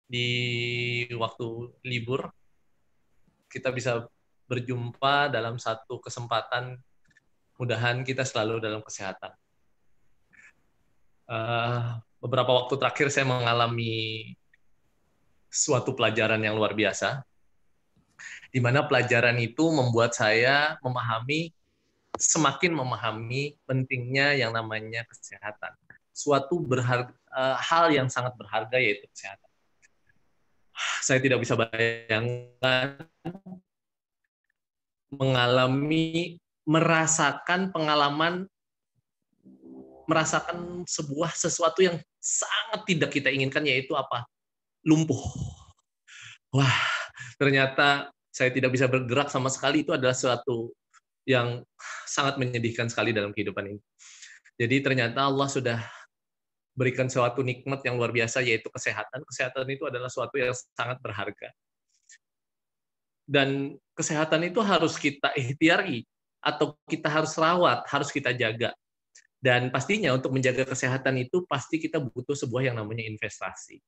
di waktu libur kita bisa berjumpa dalam satu kesempatan. Mudahan kita selalu dalam kesehatan. Beberapa waktu terakhir saya mengalami suatu pelajaran yang luar biasa, di mana pelajaran itu membuat saya semakin memahami pentingnya yang namanya kesehatan. Hal yang sangat berharga yaitu kesehatan. Saya tidak bisa bayangkan merasakan pengalaman, merasakan sesuatu yang sangat tidak kita inginkan, yaitu apa? Lumpuh. Wah, ternyata saya tidak bisa bergerak sama sekali. Itu adalah sesuatu yang sangat menyedihkan sekali dalam kehidupan ini. Jadi ternyata Allah sudah berikan suatu nikmat yang luar biasa, yaitu kesehatan. Kesehatan itu adalah suatu yang sangat berharga. Dan kesehatan itu harus kita ikhtiari, atau kita harus rawat, harus kita jaga. Dan pastinya untuk menjaga kesehatan itu pasti kita butuh sebuah yang namanya investasi.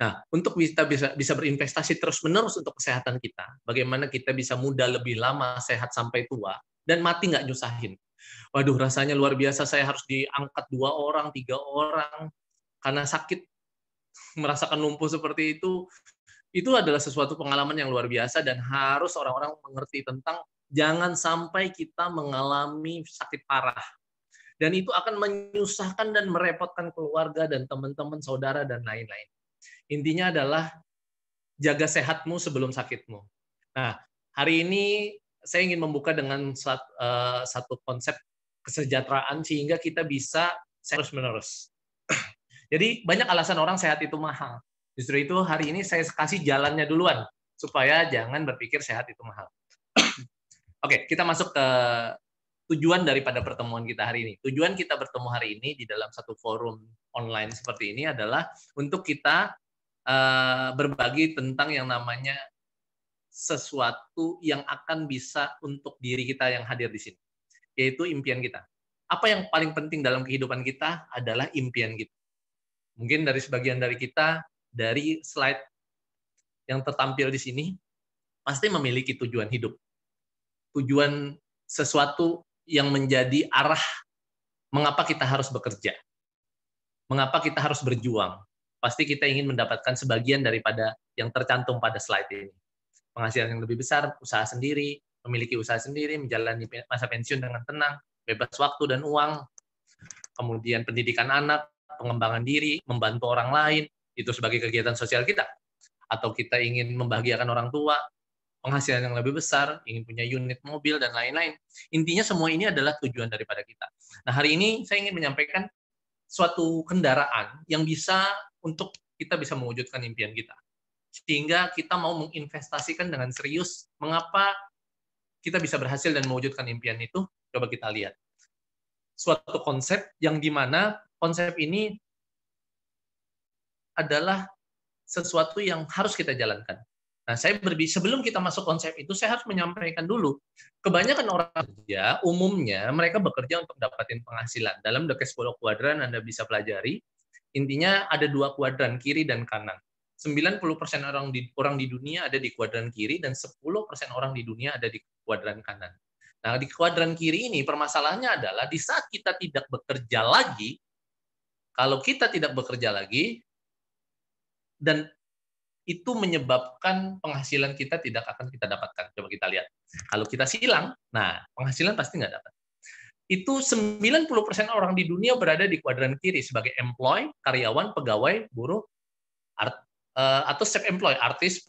Nah, untuk kita bisa berinvestasi terus-menerus untuk kesehatan kita, bagaimana kita bisa muda lebih lama, sehat sampai tua, dan mati nggak nyusahin. Waduh, rasanya luar biasa, saya harus diangkat 2 orang, 3 orang, karena sakit, merasakan lumpuh seperti itu adalah sesuatu pengalaman yang luar biasa, dan harus orang-orang mengerti tentang jangan sampai kita mengalami sakit parah. Dan itu akan menyusahkan dan merepotkan keluarga dan teman-teman, saudara, dan lain-lain. Intinya adalah jaga sehatmu sebelum sakitmu. Nah, hari ini saya ingin membuka dengan satu konsep kesejahteraan sehingga kita bisa terus-menerus. Jadi banyak alasan orang sehat itu mahal. Justru itu hari ini saya kasih jalannya duluan supaya jangan berpikir sehat itu mahal. Oke, kita masuk ke tujuan daripada pertemuan kita hari ini. Tujuan kita bertemu hari ini di dalam satu forum online seperti ini adalah untuk kita berbagi tentang yang namanya sesuatu yang akan bisa untuk diri kita yang hadir di sini, yaitu impian kita. Apa yang paling penting dalam kehidupan kita adalah impian kita. Mungkin dari sebagian dari kita, dari slide yang tertampil di sini, pasti memiliki tujuan hidup. Tujuan sesuatu yang menjadi arah mengapa kita harus bekerja. Mengapa kita harus berjuang. Pasti kita ingin mendapatkan sebagian daripada yang tercantum pada slide ini. Penghasilan yang lebih besar, usaha sendiri, memiliki usaha sendiri, menjalani masa pensiun dengan tenang, bebas waktu dan uang, kemudian pendidikan anak, pengembangan diri, membantu orang lain, itu sebagai kegiatan sosial kita. Atau kita ingin membahagiakan orang tua, penghasilan yang lebih besar, ingin punya unit mobil, dan lain-lain. Intinya semua ini adalah tujuan daripada kita. Nah, hari ini saya ingin menyampaikan suatu kendaraan yang bisa untuk kita bisa mewujudkan impian kita. Sehingga kita mau menginvestasikan dengan serius, mengapa kita bisa berhasil dan mewujudkan impian itu, coba kita lihat. Suatu konsep yang dimana konsep ini adalah sesuatu yang harus kita jalankan. Nah, sebelum kita masuk konsep itu, saya harus menyampaikan dulu. Kebanyakan orang kerja, umumnya mereka bekerja untuk dapatin penghasilan. Dalam The Cash Flow Quadrant Anda bisa pelajari, intinya ada 2 kuadran, kiri dan kanan. 90% orang di dunia ada di kuadran kiri, dan 10% orang di dunia ada di kuadran kanan. Nah, di kuadran kiri ini permasalahannya adalah di saat kita tidak bekerja lagi, kalau kita tidak bekerja lagi, dan itu menyebabkan penghasilan kita tidak akan kita dapatkan. Coba kita lihat. Kalau kita silang, nah penghasilan pasti nggak dapat. Itu 90% orang di dunia berada di kuadran kiri sebagai employee, karyawan, pegawai, buruh, atau self-employed, artis,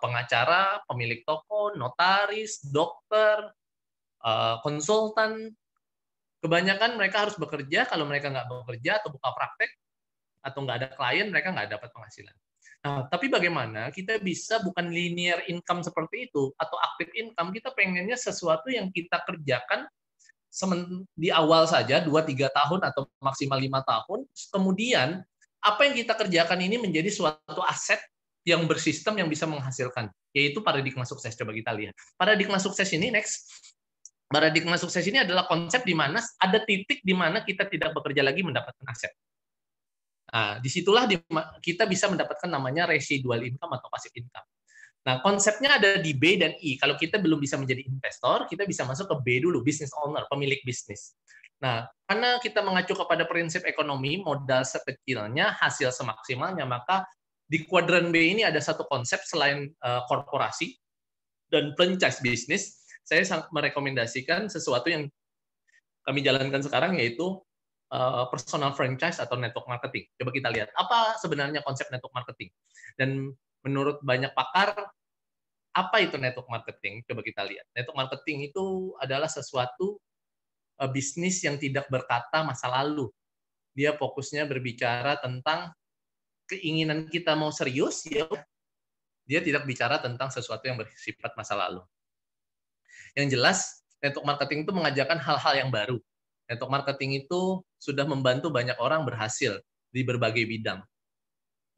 pengacara, pemilik toko, notaris, dokter, konsultan. Kebanyakan mereka harus bekerja. Kalau mereka nggak bekerja atau buka praktek atau nggak ada klien, mereka nggak dapat penghasilan. Nah, tapi bagaimana kita bisa bukan linear income seperti itu atau active income, kita pengennya sesuatu yang kita kerjakan di awal saja 2-3 tahun atau maksimal 5 tahun, kemudian apa yang kita kerjakan ini menjadi suatu aset yang bersistem yang bisa menghasilkan, yaitu paradigma sukses. Coba kita lihat. Paradigma sukses ini next. Paradigma sukses ini adalah konsep di mana ada titik di mana kita tidak bekerja lagi mendapatkan aset. Nah, disitulah kita bisa mendapatkan namanya residual income atau passive income. Nah, konsepnya ada di B dan I. Kalau kita belum bisa menjadi investor, kita bisa masuk ke B dulu, business owner, pemilik bisnis. Nah, karena kita mengacu kepada prinsip ekonomi, modal sekecilnya, hasil semaksimalnya, maka di kuadran B ini ada satu konsep selain korporasi dan franchise bisnis, saya sangat merekomendasikan sesuatu yang kami jalankan sekarang, yaitu personal franchise atau network marketing. Coba kita lihat, apa sebenarnya konsep network marketing? Dan menurut banyak pakar, apa itu network marketing? Coba kita lihat. Network marketing itu adalah sesuatu bisnis yang tidak berkata masa lalu. Dia fokusnya berbicara tentang keinginan kita mau serius, ya dia tidak bicara tentang sesuatu yang bersifat masa lalu. Yang jelas, network marketing itu mengajarkan hal-hal yang baru. Network marketing itu sudah membantu banyak orang berhasil di berbagai bidang.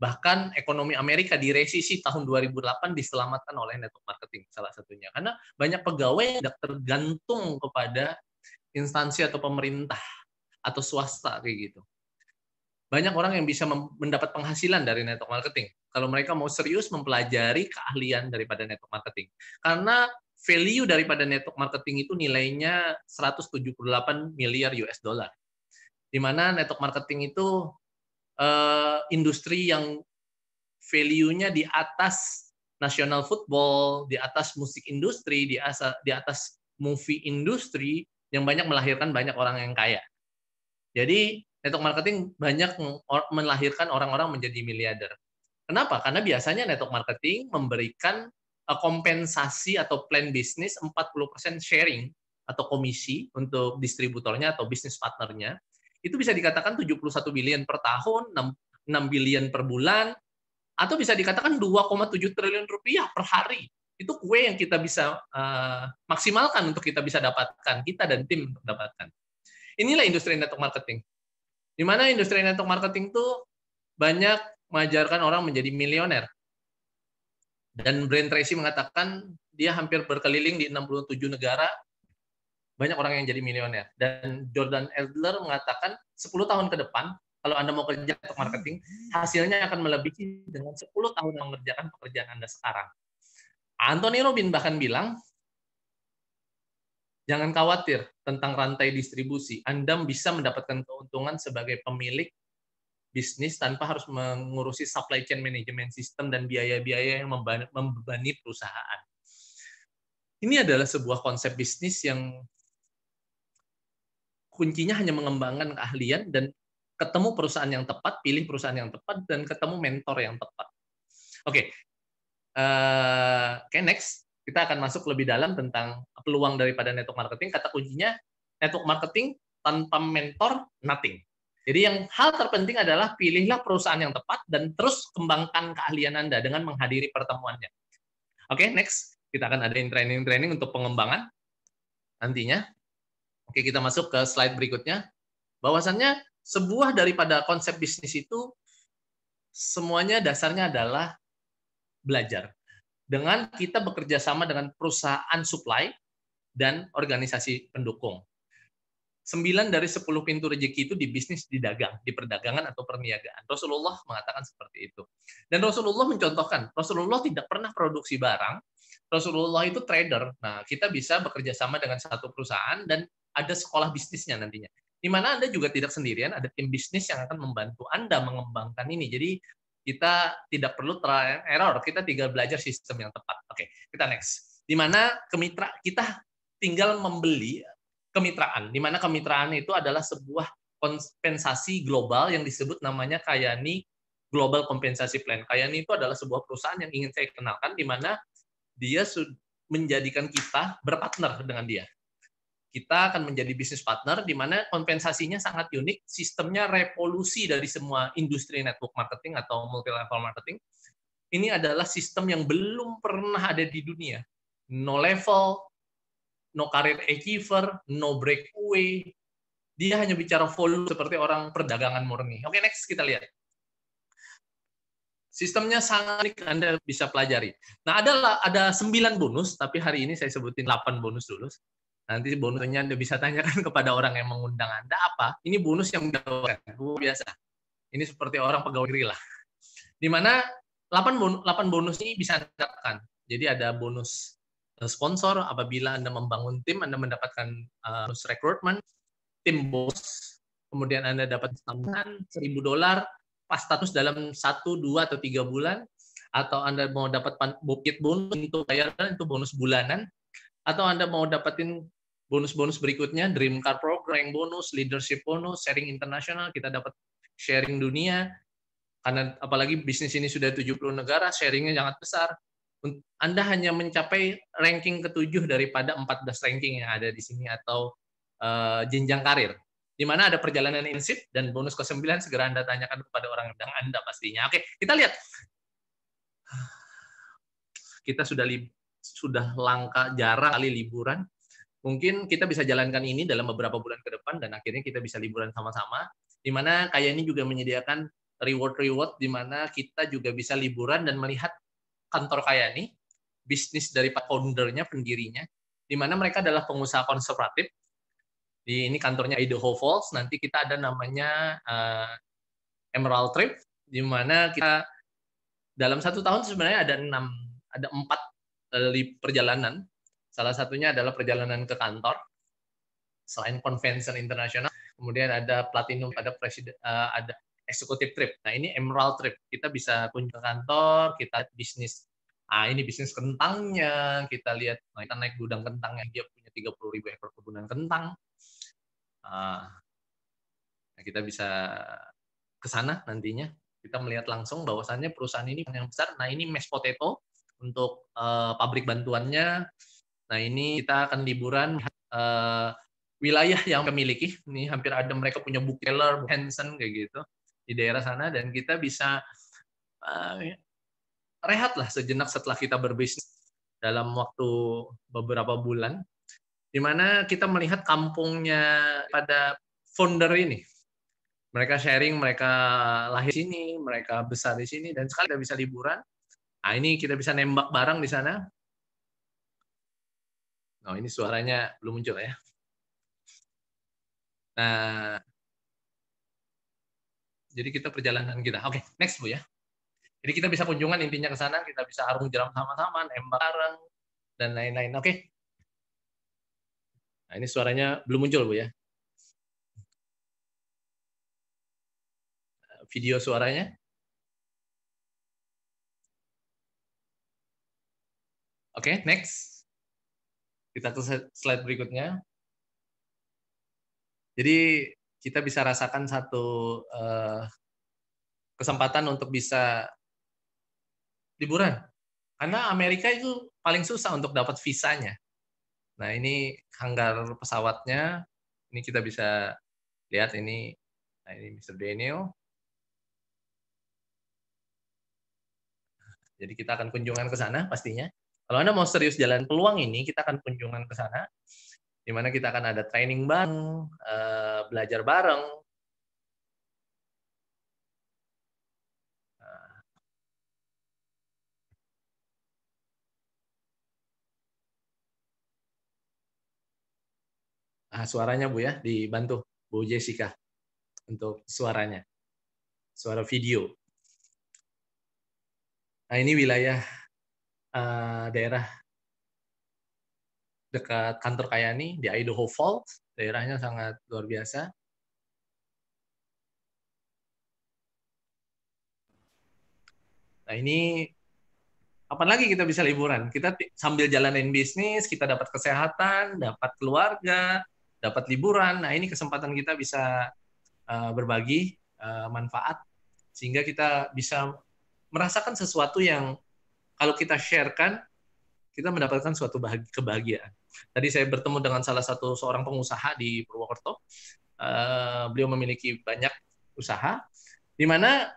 Bahkan ekonomi Amerika di resesi tahun 2008 diselamatkan oleh network marketing, salah satunya. Karena banyak pegawai yang tidak tergantung kepada instansi atau pemerintah atau swasta kayak gitu. Banyak orang yang bisa mendapat penghasilan dari network marketing kalau mereka mau serius mempelajari keahlian daripada network marketing. Karena value daripada network marketing itu nilainya 178 miliar US dollar. Di mana network marketing itu industri yang value-nya di atas national football, di atas musik industri, di atas movie industri yang banyak melahirkan banyak orang yang kaya. Jadi network marketing banyak melahirkan orang-orang menjadi miliarder. Kenapa? Karena biasanya network marketing memberikan kompensasi atau plan bisnis 40% sharing atau komisi untuk distributornya atau bisnis partnernya. Itu bisa dikatakan 71 billion per tahun, 6 billion per bulan, atau bisa dikatakan 2,7 triliun rupiah per hari. Itu kue yang kita bisa maksimalkan untuk kita bisa dapatkan, kita dan tim untuk dapatkan. Inilah industri network marketing. Di mana industri network marketing itu banyak mengajarkan orang menjadi milioner. Dan Brian Tracy mengatakan dia hampir berkeliling di 67 negara, banyak orang yang jadi milioner. Dan Jordan Adler mengatakan 10 tahun ke depan, kalau Anda mau kerja network marketing, hasilnya akan melebihi dengan 10 tahun mengerjakan pekerjaan Anda sekarang. Anthony Robbins bahkan bilang, jangan khawatir tentang rantai distribusi. Anda bisa mendapatkan keuntungan sebagai pemilik bisnis tanpa harus mengurusi supply chain management system dan biaya-biaya yang membebani perusahaan. Ini adalah sebuah konsep bisnis yang kuncinya hanya mengembangkan keahlian dan ketemu perusahaan yang tepat, pilih perusahaan yang tepat, dan ketemu mentor yang tepat. Oke, next. Kita akan masuk lebih dalam tentang peluang daripada network marketing. Kata kuncinya, network marketing tanpa mentor, nothing. Jadi yang hal terpenting adalah pilihlah perusahaan yang tepat dan terus kembangkan keahlian Anda dengan menghadiri pertemuannya. Oke, next. Kita akan ada training-training untuk pengembangan nantinya. Oke, kita masuk ke slide berikutnya. Bahwasannya sebuah daripada konsep bisnis itu semuanya dasarnya adalah belajar. Dengan kita bekerja sama dengan perusahaan supply dan organisasi pendukung. 9 dari 10 pintu rezeki itu di bisnis, di dagang, di perdagangan atau perniagaan. Rasulullah mengatakan seperti itu. Dan Rasulullah mencontohkan, Rasulullah tidak pernah produksi barang, Rasulullah itu trader. Nah, kita bisa bekerja sama dengan satu perusahaan dan ada sekolah bisnisnya nantinya. Di mana Anda juga tidak sendirian, ada tim bisnis yang akan membantu Anda mengembangkan ini. Jadi, kita tidak perlu trial and error, kita tinggal belajar sistem yang tepat. Oke, kita next. Di mana kita tinggal membeli kemitraan, di mana kemitraan itu adalah sebuah kompensasi global yang disebut namanya Kayani Global Compensation Plan. Kayani itu adalah sebuah perusahaan yang ingin saya kenalkan, di mana dia menjadikan kita berpartner dengan dia. Kita akan menjadi bisnis partner, di mana kompensasinya sangat unik, sistemnya revolusi dari semua industri network marketing atau multi-level marketing. Ini adalah sistem yang belum pernah ada di dunia. No level, no career achiever, no breakaway. Dia hanya bicara volume seperti orang perdagangan murni. Oke, next kita lihat. Sistemnya sangat unik, Anda bisa pelajari. Nah, ada 9 bonus, tapi hari ini saya sebutin 8 bonus dulu. Nanti bonusnya Anda bisa tanyakan kepada orang yang mengundang Anda apa. Ini bonus yang luar biasa. Ini seperti orang pegawai negeri lah. Di mana 8 bonus ini bisa Anda dapatkan. Jadi ada bonus sponsor apabila Anda membangun tim, Anda mendapatkan bonus rekrutmen, tim bonus, kemudian Anda dapat tambahan $1.000 pas status dalam 1, 2, atau 3 bulan, atau Anda mau dapat bukit bonus untuk bayaran, itu bonus bulanan, atau Anda mau dapetin bonus-bonus berikutnya, Dream Car Program bonus, Leadership bonus, Sharing Internasional, kita dapat sharing dunia, karena apalagi bisnis ini sudah 70 negara, sharingnya sangat besar. Anda hanya mencapai ranking ke-7 daripada 14 ranking yang ada di sini, atau jenjang karir, di mana ada perjalanan intensif, dan bonus ke-9 segera Anda tanyakan kepada orang yang Anda pastinya. Oke, kita lihat. Kita sudah langka, jarang kali liburan. Mungkin kita bisa jalankan ini dalam beberapa bulan ke depan, dan akhirnya kita bisa liburan sama-sama, di mana kayak ini juga menyediakan reward-reward, di mana kita juga bisa liburan dan melihat kantor kayak ini, bisnis dari foundernya, pendirinya, di mana mereka adalah pengusaha konservatif. Ini kantornya Idaho Falls, nanti kita ada namanya Emerald Trip, di mana kita dalam 1 tahun sebenarnya ada 4 perjalanan. Salah satunya adalah perjalanan ke kantor, selain convention internasional, kemudian ada platinum, ada executive trip. Nah, ini emerald trip. Kita bisa kunjung ke kantor, kita bisnis. Ini bisnis kentangnya, kita lihat, kita naik gudang kentang yang dia punya 30.000 ekor kebunan kentang. Kita bisa ke sana nantinya. Kita melihat langsung bahwasannya perusahaan ini yang besar. Nah, ini mashed potato untuk pabrik bantuannya. Nah, ini kita akan liburan wilayah yang memiliki. Ini hampir ada, mereka punya bookseller, Hansen kayak gitu di daerah sana, dan kita bisa rehatlah sejenak setelah kita berbisnis dalam waktu beberapa bulan, di mana kita melihat kampungnya pada founder ini. Mereka sharing, mereka lahir di sini, mereka besar di sini, dan sekali kita bisa liburan. Nah, ini kita bisa nembak bareng di sana. Nah, ini suaranya belum muncul ya. Nah, jadi kita perjalanan kita. Oke, next Bu ya. Jadi kita bisa kunjungan intinya ke sana, kita bisa arung jeram sama-sama, nembak bareng, dan lain-lain. Oke. Nah, ini suaranya belum muncul Bu ya. Video suaranya. Oke, next. Kita ke slide berikutnya. Jadi kita bisa rasakan satu kesempatan untuk bisa liburan. Karena Amerika itu paling susah untuk dapat visanya. Nah, ini hanggar pesawatnya. Ini kita bisa lihat ini. Nah, ini Mr. Daniel. Jadi kita akan kunjungan ke sana pastinya. Kalau Anda mau serius jalan peluang ini, kita akan kunjungan ke sana, di mana kita akan ada training bareng, belajar bareng. Suaranya Bu ya, dibantu Bu Jessica untuk suaranya, suara video. Nah, ini wilayah daerah dekat kantor Kayani di Idaho Falls, daerahnya sangat luar biasa. Nah, ini kapan lagi kita bisa liburan? Kita sambil jalanin bisnis, kita dapat kesehatan, dapat keluarga, dapat liburan. Nah, ini kesempatan kita bisa berbagi manfaat, sehingga kita bisa merasakan sesuatu yang kalau kita sharekan, kita mendapatkan suatu kebahagiaan. Tadi saya bertemu dengan salah satu seorang pengusaha di Purwokerto. Beliau memiliki banyak usaha, di mana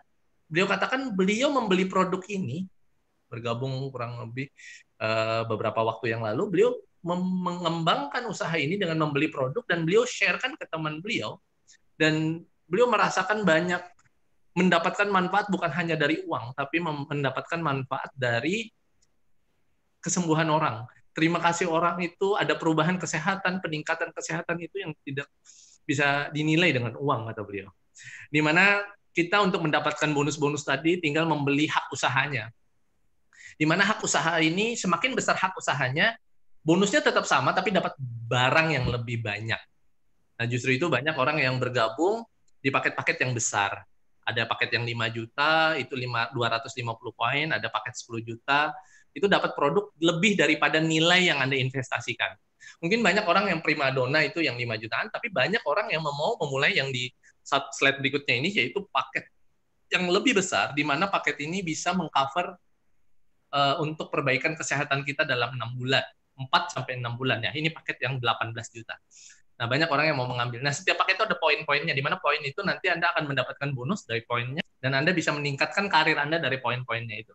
beliau katakan beliau membeli produk ini, bergabung kurang lebih beberapa waktu yang lalu, beliau mengembangkan usaha ini dengan membeli produk, dan beliau sharekan ke teman beliau, dan beliau merasakan banyak mendapatkan manfaat bukan hanya dari uang, tapi mendapatkan manfaat dari kesembuhan orang. Terima kasih orang itu, ada perubahan kesehatan, peningkatan kesehatan itu yang tidak bisa dinilai dengan uang, kata beliau. Di mana kita untuk mendapatkan bonus-bonus tadi tinggal membeli hak usahanya. Di mana hak usaha ini semakin besar hak usahanya, bonusnya tetap sama tapi dapat barang yang lebih banyak. Nah, justru itu banyak orang yang bergabung di paket-paket yang besar. Ada paket yang 5 juta, itu 250 poin, ada paket 10 juta, itu dapat produk lebih daripada nilai yang Anda investasikan. Mungkin banyak orang yang primadona itu yang 5 jutaan, tapi banyak orang yang mau memulai yang di slide berikutnya ini, yaitu paket yang lebih besar, di mana paket ini bisa mengcover untuk perbaikan kesehatan kita dalam 6 bulan. 4-6 bulan ya. Ini paket yang 18 juta. Nah, banyak orang yang mau mengambil. Nah, setiap paket itu ada poin-poinnya, di mana poin itu nanti Anda akan mendapatkan bonus dari poinnya, dan Anda bisa meningkatkan karir Anda dari poin-poinnya itu.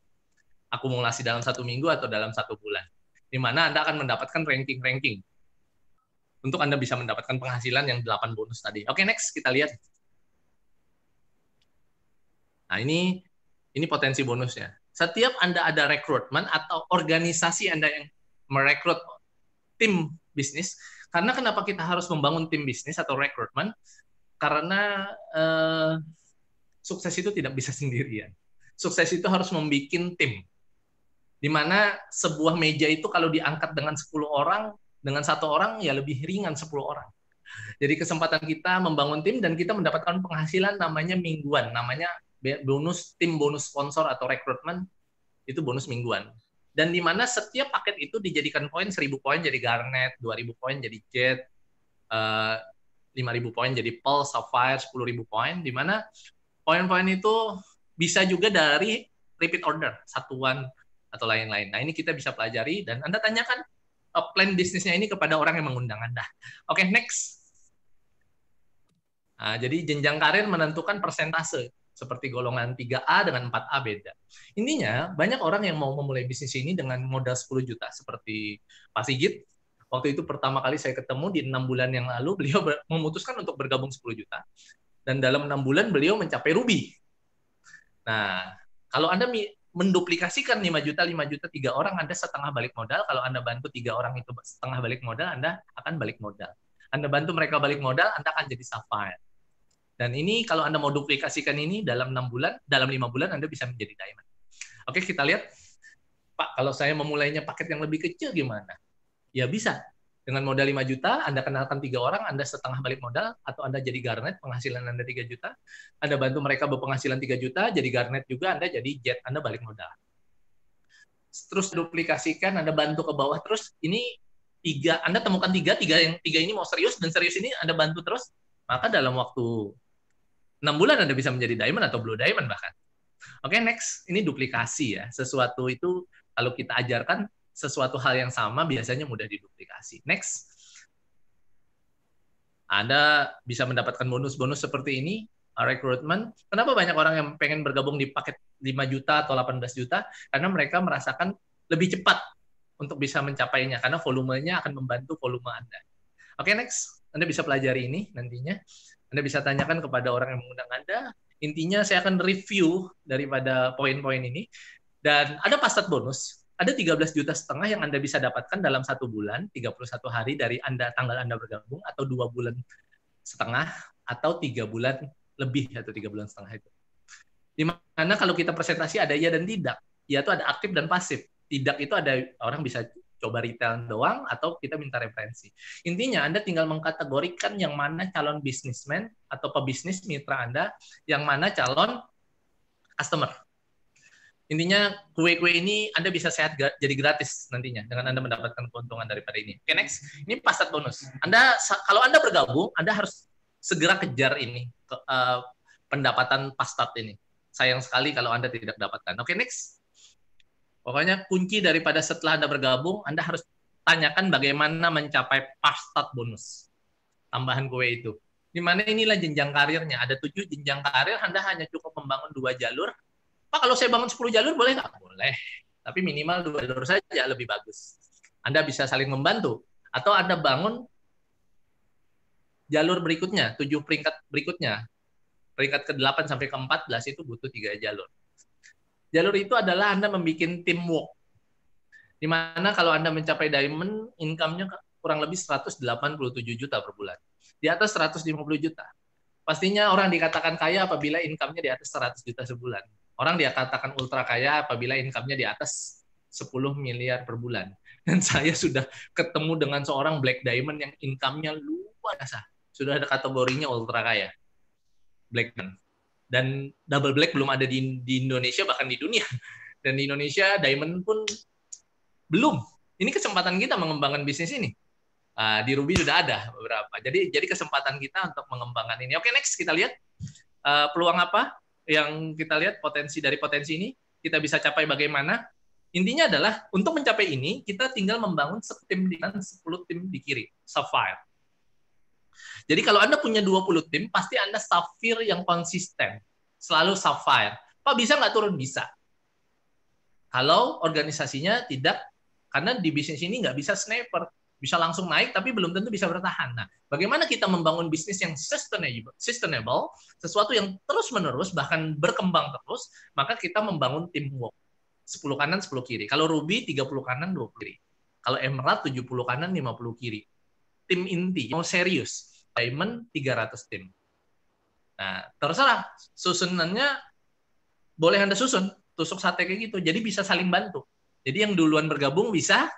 Akumulasi dalam 1 minggu atau dalam 1 bulan. Di mana Anda akan mendapatkan ranking-ranking. Untuk Anda bisa mendapatkan penghasilan yang 8 bonus tadi. Oke, next, kita lihat. Nah, ini potensi bonusnya. Setiap Anda ada rekrutmen atau organisasi Anda yang merekrut tim bisnis, karena kenapa kita harus membangun tim bisnis atau rekrutmen? Karena sukses itu tidak bisa sendirian. Sukses itu harus membuat tim. Di mana sebuah meja itu kalau diangkat dengan 10 orang, dengan 1 orang ya lebih ringan 10 orang. Jadi kesempatan kita membangun tim dan kita mendapatkan penghasilan namanya mingguan, namanya bonus tim, bonus sponsor atau rekrutmen, itu bonus mingguan. Dan di mana setiap paket itu dijadikan poin, 1.000 poin jadi Garnet, 2.000 poin jadi Jet, 5.000 poin jadi Pearl, Sapphire, 10.000 poin, di mana poin-poin itu bisa juga dari repeat order, satuan atau lain-lain. Nah, ini kita bisa pelajari dan Anda tanyakan plan bisnisnya ini kepada orang yang mengundang Anda. Oke, next. Nah, jadi jenjang karir menentukan persentase. Seperti golongan 3A dengan 4A beda. Intinya, banyak orang yang mau memulai bisnis ini dengan modal 10 juta, seperti Pak Sigit. Waktu itu pertama kali saya ketemu di 6 bulan yang lalu, beliau memutuskan untuk bergabung 10 juta. Dan dalam 6 bulan beliau mencapai ruby. Nah, kalau Anda menduplikasikan 5 juta 3 orang, Anda setengah balik modal. Kalau Anda bantu 3 orang itu setengah balik modal, Anda akan balik modal. Anda bantu mereka balik modal, Anda akan jadi Sapphire. Dan ini kalau Anda mau duplikasikan ini dalam 6 bulan, dalam 5 bulan Anda bisa menjadi diamond. Oke, kita lihat. Pak, kalau saya memulainya paket yang lebih kecil gimana? Ya bisa. Dengan modal 5 juta, Anda kenalkan 3 orang, Anda setengah balik modal, atau Anda jadi Garnet, penghasilan Anda 3 juta. Anda bantu mereka berpenghasilan 3 juta, jadi Garnet juga, Anda jadi Jet, Anda balik modal. Terus duplikasikan, Anda bantu ke bawah terus, ini 3, Anda temukan 3 ini mau serius, dan serius ini Anda bantu terus, maka dalam waktu 6 bulan Anda bisa menjadi diamond atau blue diamond bahkan. Oke, next. Ini duplikasi ya. Sesuatu itu kalau kita ajarkan sesuatu hal yang sama biasanya mudah diduplikasi. Next. Anda bisa mendapatkan bonus-bonus seperti ini, rekrutmen. Kenapa banyak orang yang pengen bergabung di paket 5 juta atau 18 juta? Karena mereka merasakan lebih cepat untuk bisa mencapainya, karena volumenya akan membantu volume Anda. Oke, next. Anda bisa pelajari ini nantinya. Anda bisa tanyakan kepada orang yang mengundang Anda. Intinya saya akan review daripada poin-poin ini. Dan ada pasat bonus. Ada 13,5 juta yang Anda bisa dapatkan dalam 1 bulan, 31 hari dari tanggal Anda bergabung, atau 2 bulan setengah, atau 3 bulan lebih, atau 3 bulan setengah itu. Dimana kalau kita presentasi ada ya dan tidak. Ya itu ada aktif dan pasif. Tidak itu ada orang bisa coba retail doang, atau kita minta referensi. Intinya Anda tinggal mengkategorikan yang mana calon bisnismen atau pebisnis mitra Anda, yang mana calon customer. Intinya kue-kue ini Anda bisa sehat jadi gratis nantinya dengan Anda mendapatkan keuntungan daripada ini. Oke, next. Ini pasat bonus. Kalau Anda bergabung, Anda harus segera kejar ini pendapatan pasat ini. Sayang sekali kalau Anda tidak dapatkan. Oke, next. Pokoknya kunci daripada setelah Anda bergabung, Anda harus tanyakan bagaimana mencapai pasat bonus. Tambahan kue itu. Di mana inilah jenjang karirnya. Ada 7 jenjang karir, Anda hanya cukup membangun 2 jalur. Pak, kalau saya bangun 10 jalur boleh nggak? Boleh. Tapi minimal 2 jalur saja lebih bagus. Anda bisa saling membantu. Atau Anda bangun jalur berikutnya, 7 peringkat berikutnya. Peringkat ke-8 sampai ke-14 itu butuh 3 jalur. Jalur itu adalah Anda membuat teamwork. Di mana kalau Anda mencapai diamond, income-nya kurang lebih 187 juta per bulan. Di atas 150 juta. Pastinya orang dikatakan kaya apabila income-nya di atas 100 juta sebulan. Orang dia katakan ultra kaya apabila income-nya di atas 10 miliar per bulan. Dan saya sudah ketemu dengan seorang Black Diamond yang income-nya luar biasa. Sudah ada kategorinya ultra kaya. Black Diamond. Dan double black belum ada di Indonesia, bahkan di dunia. Dan di Indonesia, Diamond pun belum. Ini kesempatan kita mengembangkan bisnis ini. Di Ruby sudah ada beberapa. Jadi kesempatan kita untuk mengembangkan ini. Oke, next kita lihat peluang apa yang kita lihat dari potensi ini kita bisa capai bagaimana. Intinya adalah untuk mencapai ini kita tinggal membangun tim di kanan, 10 tim di kiri, Sapphire. Jadi kalau Anda punya 20 tim, pasti Anda Sapphire yang konsisten. Selalu Sapphire. Pak, bisa nggak turun? Bisa. Kalau organisasinya tidak, karena di bisnis ini nggak bisa sniper. Bisa langsung naik, tapi belum tentu bisa bertahan. Nah, bagaimana kita membangun bisnis yang sustainable, sesuatu yang terus-menerus, bahkan berkembang terus, maka kita membangun teamwork. 10 kanan, 10 kiri. Kalau Ruby, 30 kanan, 20 kiri. Kalau Emerald, 70 kanan, 50 kiri. Tim inti, mau serius. Diamond, 300 tim. Nah, terserah. Susunannya, boleh Anda susun. Tusuk sate kayak gitu. Jadi bisa saling bantu. Jadi yang duluan bergabung bisa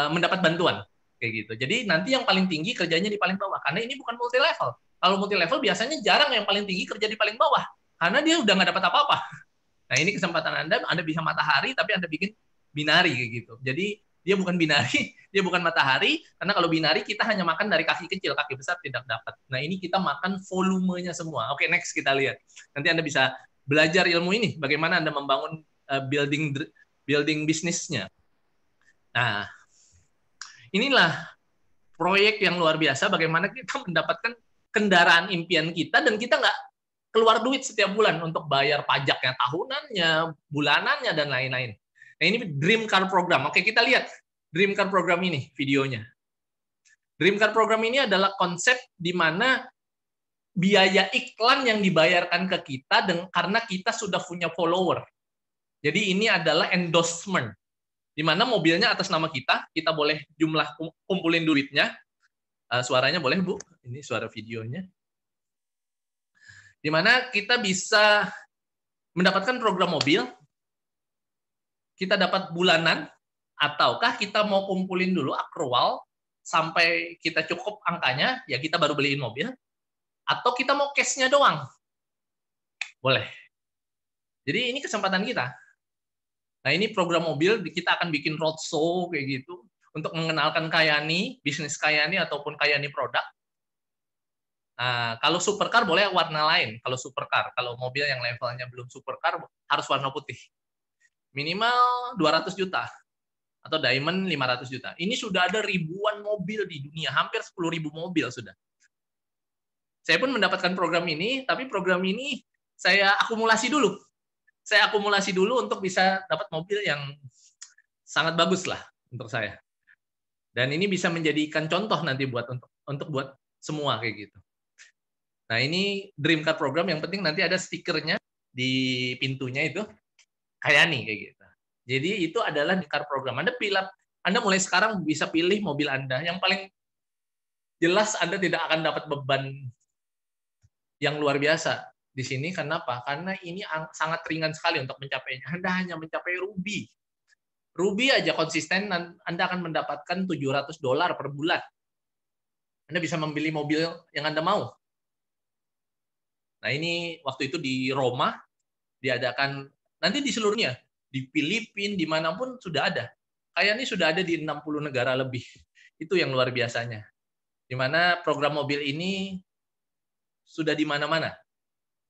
mendapat bantuan kayak gitu. Jadi nanti yang paling tinggi kerjanya di paling bawah karena ini bukan multi level. Kalau multi level biasanya jarang yang paling tinggi kerja di paling bawah karena dia udah nggak dapat apa-apa. Nah ini kesempatan Anda bisa matahari tapi Anda bikin binari kayak gitu. Jadi dia bukan binari, dia bukan matahari karena kalau binari kita hanya makan dari kaki kecil, kaki besar tidak dapat. Nah ini kita makan volumenya semua. Oke, next kita lihat. Nanti Anda bisa belajar ilmu ini bagaimana Anda membangun building bisnisnya. Nah, inilah proyek yang luar biasa bagaimana kita mendapatkan kendaraan impian kita dan kita nggak keluar duit setiap bulan untuk bayar pajaknya tahunannya, bulanannya, dan lain-lain. Nah, ini Dream Car Program. Oke, kita lihat Dream Car Program ini videonya. Dream Car Program ini adalah konsep di mana biaya iklan yang dibayarkan ke kita karena kita sudah punya follower. Jadi ini adalah endorsement. Di mana mobilnya atas nama kita boleh kumpulin duitnya. Suaranya boleh, Bu? Ini suara videonya. Di mana kita bisa mendapatkan program mobil, kita dapat bulanan, ataukah kita mau kumpulin dulu akrual sampai kita cukup angkanya, ya kita baru beliin mobil, atau kita mau cash-nya doang. Boleh. Jadi ini kesempatan kita. Nah, ini program mobil, kita akan bikin roadshow kayak gitu untuk mengenalkan Kayani, bisnis Kayani ataupun Kayani produk. Nah, kalau supercar boleh warna lain. Kalau supercar, kalau mobil yang levelnya belum supercar harus warna putih. Minimal 200 juta atau diamond 500 juta. Ini sudah ada ribuan mobil di dunia, hampir 10.000 mobil sudah. Saya pun mendapatkan program ini, tapi program ini saya akumulasi dulu. Saya akumulasi dulu untuk bisa dapat mobil yang sangat bagus lah untuk saya. Dan ini bisa menjadikan contoh nanti untuk buat semua kayak gitu. Nah, ini Dream Car Program, yang penting nanti ada stikernya di pintunya itu Kayani kayak gitu. Jadi itu adalah di Car Program. Anda mulai sekarang bisa pilih mobil Anda. Yang paling jelas Anda tidak akan dapat beban yang luar biasa di sini. Kenapa? Karena ini sangat ringan sekali untuk mencapainya. Anda hanya mencapai Ruby. Ruby aja konsisten, Anda akan mendapatkan $700 per bulan. Anda bisa membeli mobil yang Anda mau. Nah, ini waktu itu di Roma, diadakan, nanti di seluruhnya, di Filipina, dimanapun sudah ada. Kayaknya sudah ada di 60 negara lebih. Itu yang luar biasanya. Di mana program mobil ini sudah di mana-mana.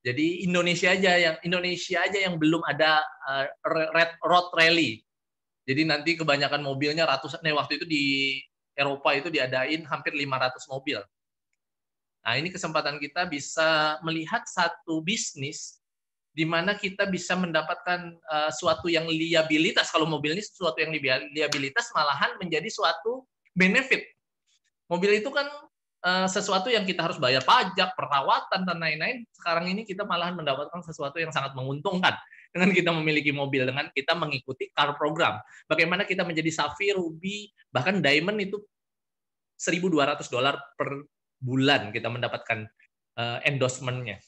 Jadi Indonesia aja yang belum ada road rally. Jadi nanti kebanyakan mobilnya ratusan. Waktu itu di Eropa itu diadain hampir 500 mobil. Nah, ini kesempatan kita bisa melihat satu bisnis di mana kita bisa mendapatkan suatu yang liabilitas. Kalau mobil ini sesuatu yang liabilitas malahan menjadi suatu benefit. Mobil itu kan sesuatu yang kita harus bayar pajak, perawatan, dan lain-lain. Sekarang ini kita malahan mendapatkan sesuatu yang sangat menguntungkan dengan kita memiliki mobil, dengan kita mengikuti car program. Bagaimana kita menjadi Sapphire, Ruby, bahkan Diamond itu $1.200 per bulan kita mendapatkan endorsement-nya.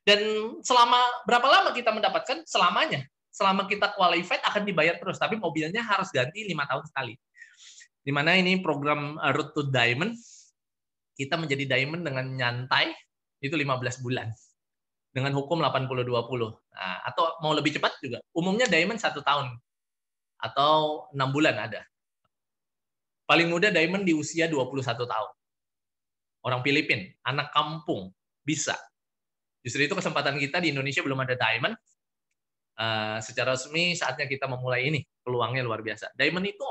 Dan selama berapa lama kita mendapatkan? Selamanya. Selama kita qualified akan dibayar terus, tapi mobilnya harus ganti 5 tahun sekali. Di mana ini program Road to Diamond, kita menjadi diamond dengan nyantai itu 15 bulan. Dengan hukum 80-20. Nah, atau mau lebih cepat juga. Umumnya diamond 1 tahun atau 6 bulan ada. Paling muda diamond di usia 21 tahun. Orang Filipina, anak kampung, bisa. Justru itu kesempatan kita di Indonesia belum ada diamond. Secara resmi saatnya kita memulai ini. Peluangnya luar biasa. Diamond itu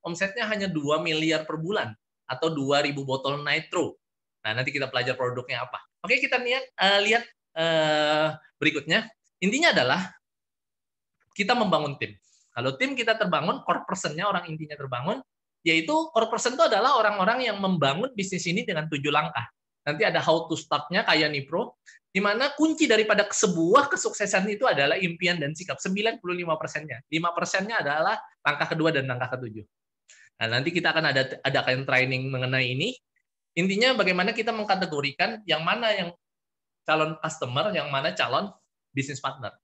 omsetnya hanya 2 miliar per bulan atau 2.000 botol nitro. Nah, nanti kita pelajari produknya apa. Oke, kita lihat berikutnya. Intinya adalah kita membangun tim. Kalau tim kita terbangun, core person-nya orang intinya terbangun, yaitu core person itu adalah orang-orang yang membangun bisnis ini dengan 7 langkah. Nanti ada how to start-nya kayak Nipro, di mana kunci daripada sebuah kesuksesan itu adalah impian dan sikap. 95%-nya. 5%-nya adalah langkah kedua dan langkah ketujuh. Nah, nanti kita akan adakan training mengenai ini. Intinya bagaimana kita mengkategorikan yang mana yang calon customer, yang mana calon bisnis partner.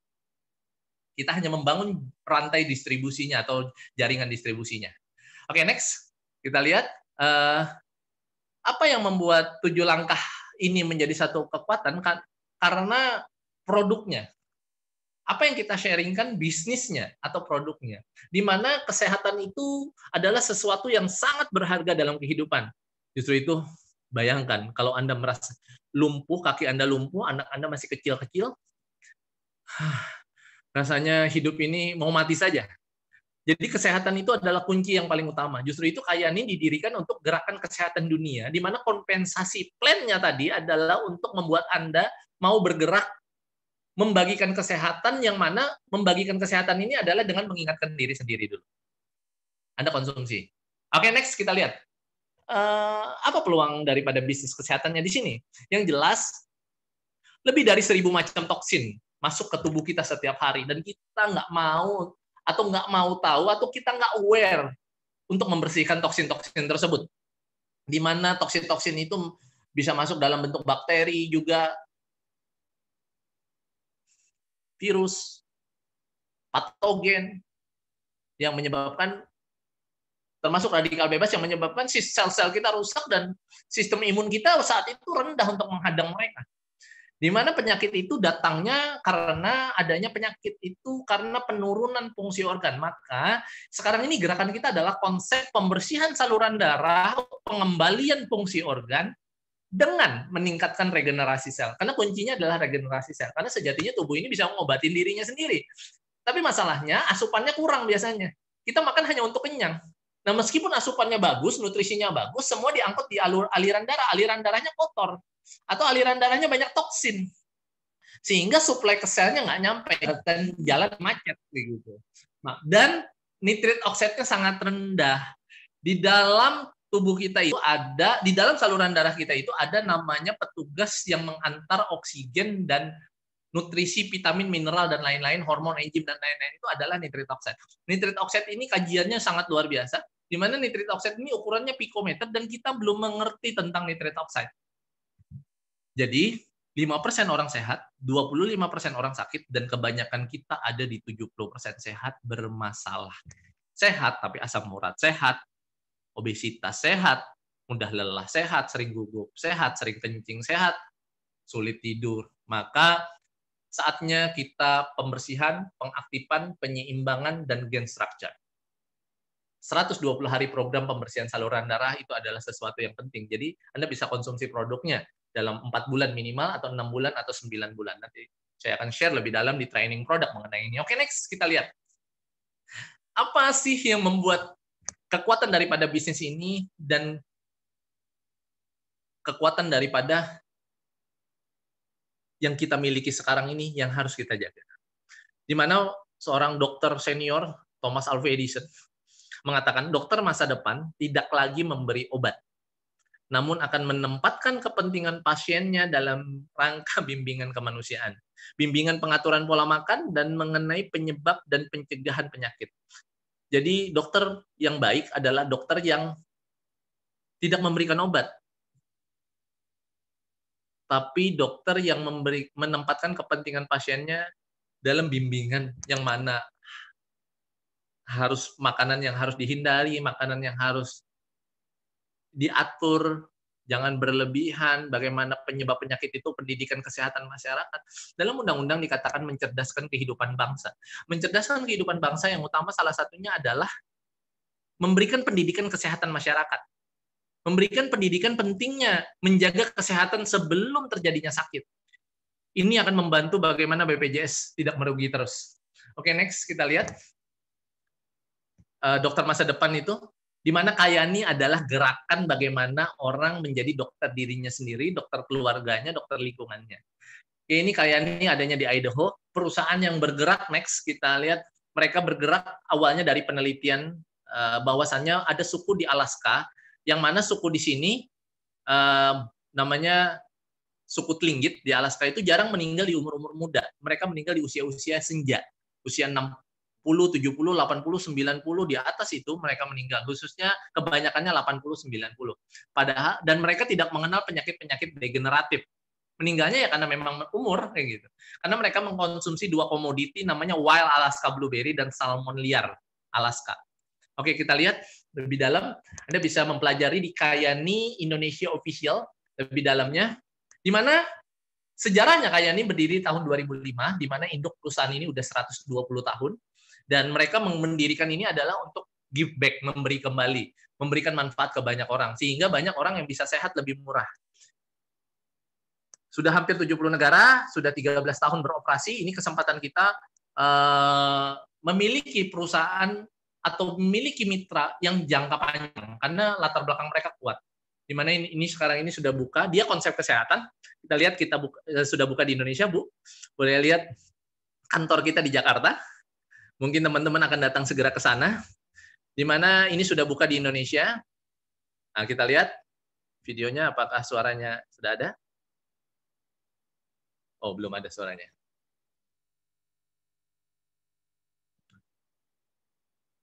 Kita hanya membangun rantai distribusinya atau jaringan distribusinya. Oke, next. Kita lihat apa yang membuat 7 langkah ini menjadi satu kekuatan, karena produknya. Apa yang kita sharingkan bisnisnya atau produknya. Di mana kesehatan itu adalah sesuatu yang sangat berharga dalam kehidupan. Justru itu, bayangkan kalau Anda merasa lumpuh, kaki Anda lumpuh, anak Anda masih kecil-kecil, rasanya hidup ini mau mati saja. Jadi kesehatan itu adalah kunci yang paling utama. Justru itu Kayaan ini didirikan untuk gerakan kesehatan dunia, di mana kompensasi plan-nya tadi adalah untuk membuat Anda mau bergerak membagikan kesehatan, yang mana membagikan kesehatan ini adalah dengan mengingatkan diri sendiri dulu. Anda konsumsi. Oke, next kita lihat. Apa peluang daripada bisnis kesehatannya di sini? Yang jelas, lebih dari 1.000 macam toksin masuk ke tubuh kita setiap hari, dan kita nggak mau atau nggak mau tahu, atau kita nggak aware untuk membersihkan toksin-toksin tersebut. Di mana toksin-toksin itu bisa masuk dalam bentuk bakteri, juga virus, patogen, yang menyebabkan, termasuk radikal bebas yang menyebabkan sel-sel kita rusak dan sistem imun kita saat itu rendah untuk menghadang mereka. Di mana penyakit itu datangnya karena adanya penyakit itu karena penurunan fungsi organ. Maka sekarang ini gerakan kita adalah konsep pembersihan saluran darah, pengembalian fungsi organ dengan meningkatkan regenerasi sel. Karena kuncinya adalah regenerasi sel. Karena sejatinya tubuh ini bisa mengobatin dirinya sendiri. Tapi masalahnya asupannya kurang biasanya. Kita makan hanya untuk kenyang. Nah, meskipun asupannya bagus, nutrisinya bagus, semua diangkut di aliran darah. Aliran darahnya kotor. Atau aliran darahnya banyak toksin, sehingga suplai ke selnya nggak nyampe dan jalan macet gitu. Dan nitrit oksidnya sangat rendah. Di dalam tubuh kita itu ada, di dalam saluran darah kita itu ada namanya petugas yang mengantar oksigen dan nutrisi, vitamin, mineral, dan lain-lain, hormon, enzim, dan lain-lain, itu adalah nitrit oksid. Nitrit oksid ini kajiannya sangat luar biasa, di mana nitrit oksid ini ukurannya pikometer, dan kita belum mengerti tentang nitrit oksid. Jadi, 5% orang sehat, 25% orang sakit, dan kebanyakan kita ada di 70% sehat bermasalah. Sehat, tapi asam urat sehat, obesitas sehat, mudah lelah sehat, sering gugup sehat, sering kencing sehat, sulit tidur. Maka saatnya kita pembersihan, pengaktifan, penyeimbangan, dan gain structure. 120 hari program pembersihan saluran darah itu adalah sesuatu yang penting. Jadi Anda bisa konsumsi produknya dalam 4 bulan minimal, atau 6 bulan, atau 9 bulan. Nanti saya akan share lebih dalam di training produk mengenai ini. Oke, next kita lihat. Apa sih yang membuat kekuatan daripada bisnis ini dan kekuatan daripada yang kita miliki sekarang ini yang harus kita jaga? Di mana seorang dokter senior, Thomas Alva Edison, mengatakan dokter masa depan tidak lagi memberi obat, namun akan menempatkan kepentingan pasiennya dalam rangka bimbingan kemanusiaan, bimbingan pengaturan pola makan, dan mengenai penyebab dan pencegahan penyakit. Jadi dokter yang baik adalah dokter yang tidak memberikan obat, tapi dokter yang menempatkan kepentingan pasiennya dalam bimbingan yang mana harus makanan yang harus dihindari, makanan yang harus diatur, jangan berlebihan, bagaimana penyebab penyakit itu, pendidikan kesehatan masyarakat. Dalam undang-undang dikatakan mencerdaskan kehidupan bangsa. Mencerdaskan kehidupan bangsa yang utama salah satunya adalah memberikan pendidikan kesehatan masyarakat. Memberikan pendidikan pentingnya menjaga kesehatan sebelum terjadinya sakit. Ini akan membantu bagaimana BPJS tidak merugi terus. Oke, next kita lihat. Dokter masa depan itu, di mana Kayani adalah gerakan bagaimana orang menjadi dokter dirinya sendiri, dokter keluarganya, dokter lingkungannya. Oke, ini Kayani adanya di Idaho, perusahaan yang bergerak. Next kita lihat, mereka bergerak awalnya dari penelitian bahwasannya ada suku di Alaska, yang mana suku di sini namanya suku Tlingit di Alaska itu jarang meninggal di umur-umur muda. Mereka meninggal di usia-usia senja, usia 60, 70, 80, 90 di atas itu mereka meninggal, khususnya kebanyakannya 80, 90. Padahal dan mereka tidak mengenal penyakit-penyakit degeneratif. Meninggalnya ya karena memang umur kayak gitu. Karena mereka mengkonsumsi dua komoditi namanya wild Alaska blueberry dan salmon liar Alaska. Oke, kita lihat lebih dalam. Anda bisa mempelajari di Kayani Indonesia Official lebih dalamnya, di mana sejarahnya Kayani berdiri tahun 2005, di mana induk perusahaan ini udah 120 tahun. Dan mereka mendirikan ini adalah untuk give back, memberi kembali, memberikan manfaat ke banyak orang, sehingga banyak orang yang bisa sehat lebih murah. Sudah hampir 70 negara, sudah 13 tahun beroperasi, ini kesempatan kita memiliki perusahaan atau memiliki mitra yang jangka panjang, karena latar belakang mereka kuat. Di mana ini sekarang ini sudah buka, dia konsep kesehatan. Kita lihat kita sudah buka di Indonesia, Bu. Boleh lihat kantor kita di Jakarta. Mungkin teman-teman akan datang segera ke sana, di mana ini sudah buka di Indonesia. Nah, kita lihat videonya, apakah suaranya sudah ada? Oh, belum ada suaranya.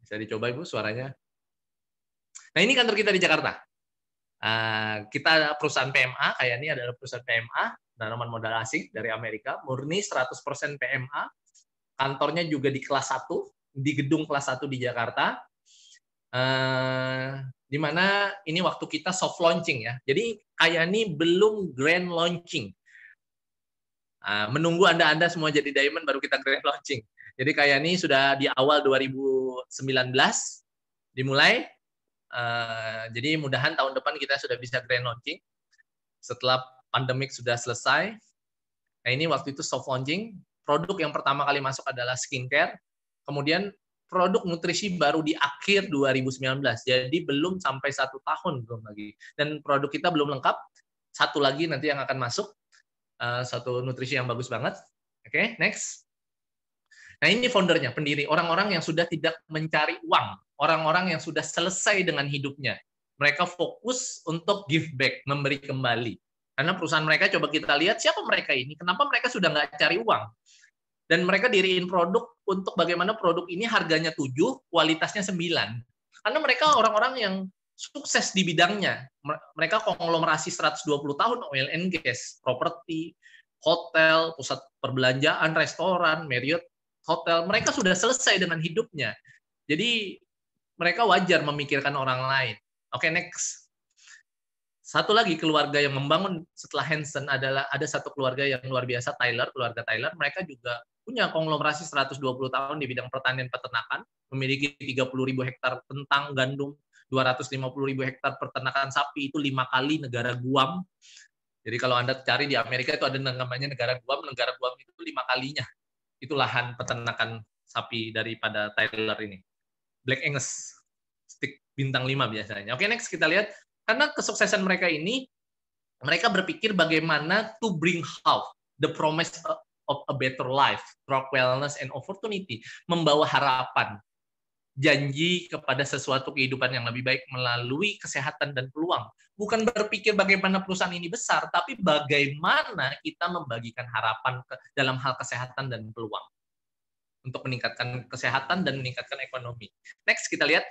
Bisa dicoba, Ibu, suaranya. Nah, ini kantor kita di Jakarta. Kita perusahaan PMA, kayak ini adalah perusahaan PMA, penanaman modal asing dari Amerika, murni 100% PMA. Kantornya juga di kelas 1, di gedung kelas 1 di Jakarta, di mana ini waktu kita soft launching ya. Jadi Kayani belum grand launching. Menunggu Anda semua jadi diamond baru kita grand launching. Jadi Kayani sudah di awal 2019 dimulai. Jadi mudahan tahun depan kita sudah bisa grand launching setelah pandemik sudah selesai. Nah, ini waktu itu soft launching. Produk yang pertama kali masuk adalah skincare, kemudian produk nutrisi baru di akhir 2019, jadi belum sampai 1 tahun belum lagi. Dan produk kita belum lengkap, satu lagi nanti yang akan masuk, satu nutrisi yang bagus banget. Oke, next. Nah, ini foundernya, pendiri, orang-orang yang sudah tidak mencari uang, orang-orang yang sudah selesai dengan hidupnya. Mereka fokus untuk give back, memberi kembali. Karena perusahaan mereka, coba kita lihat siapa mereka ini, kenapa mereka sudah nggak cari uang. Dan mereka diriin produk untuk bagaimana produk ini harganya 7, kualitasnya 9. Karena mereka orang-orang yang sukses di bidangnya. Mereka konglomerasi 120 tahun oil and gas, properti, hotel, pusat perbelanjaan, restoran, Marriott Hotel. Mereka sudah selesai dengan hidupnya. Jadi mereka wajar memikirkan orang lain. Oke, next. Satu lagi keluarga yang membangun setelah Hansen adalah ada satu keluarga yang luar biasa, keluarga Tyler. Mereka juga punya konglomerasi 120 tahun di bidang pertanian peternakan, memiliki 30.000 hektar kentang, gandum, 250.000 hektar peternakan sapi, itu 5 kali negara Guam. Jadi kalau Anda cari di Amerika itu ada namanya negara Guam itu 5 kalinya. Itu lahan peternakan sapi daripada Tyler ini. Black Angus, stick bintang 5 biasanya. Oke, next kita lihat. Karena kesuksesan mereka ini, mereka berpikir bagaimana to bring hope, the promise of a better life, through wellness and opportunity, membawa harapan, janji kepada sesuatu kehidupan yang lebih baik melalui kesehatan dan peluang. Bukan berpikir bagaimana perusahaan ini besar, tapi bagaimana kita membagikan harapan dalam hal kesehatan dan peluang untuk meningkatkan kesehatan dan meningkatkan ekonomi. Next kita lihat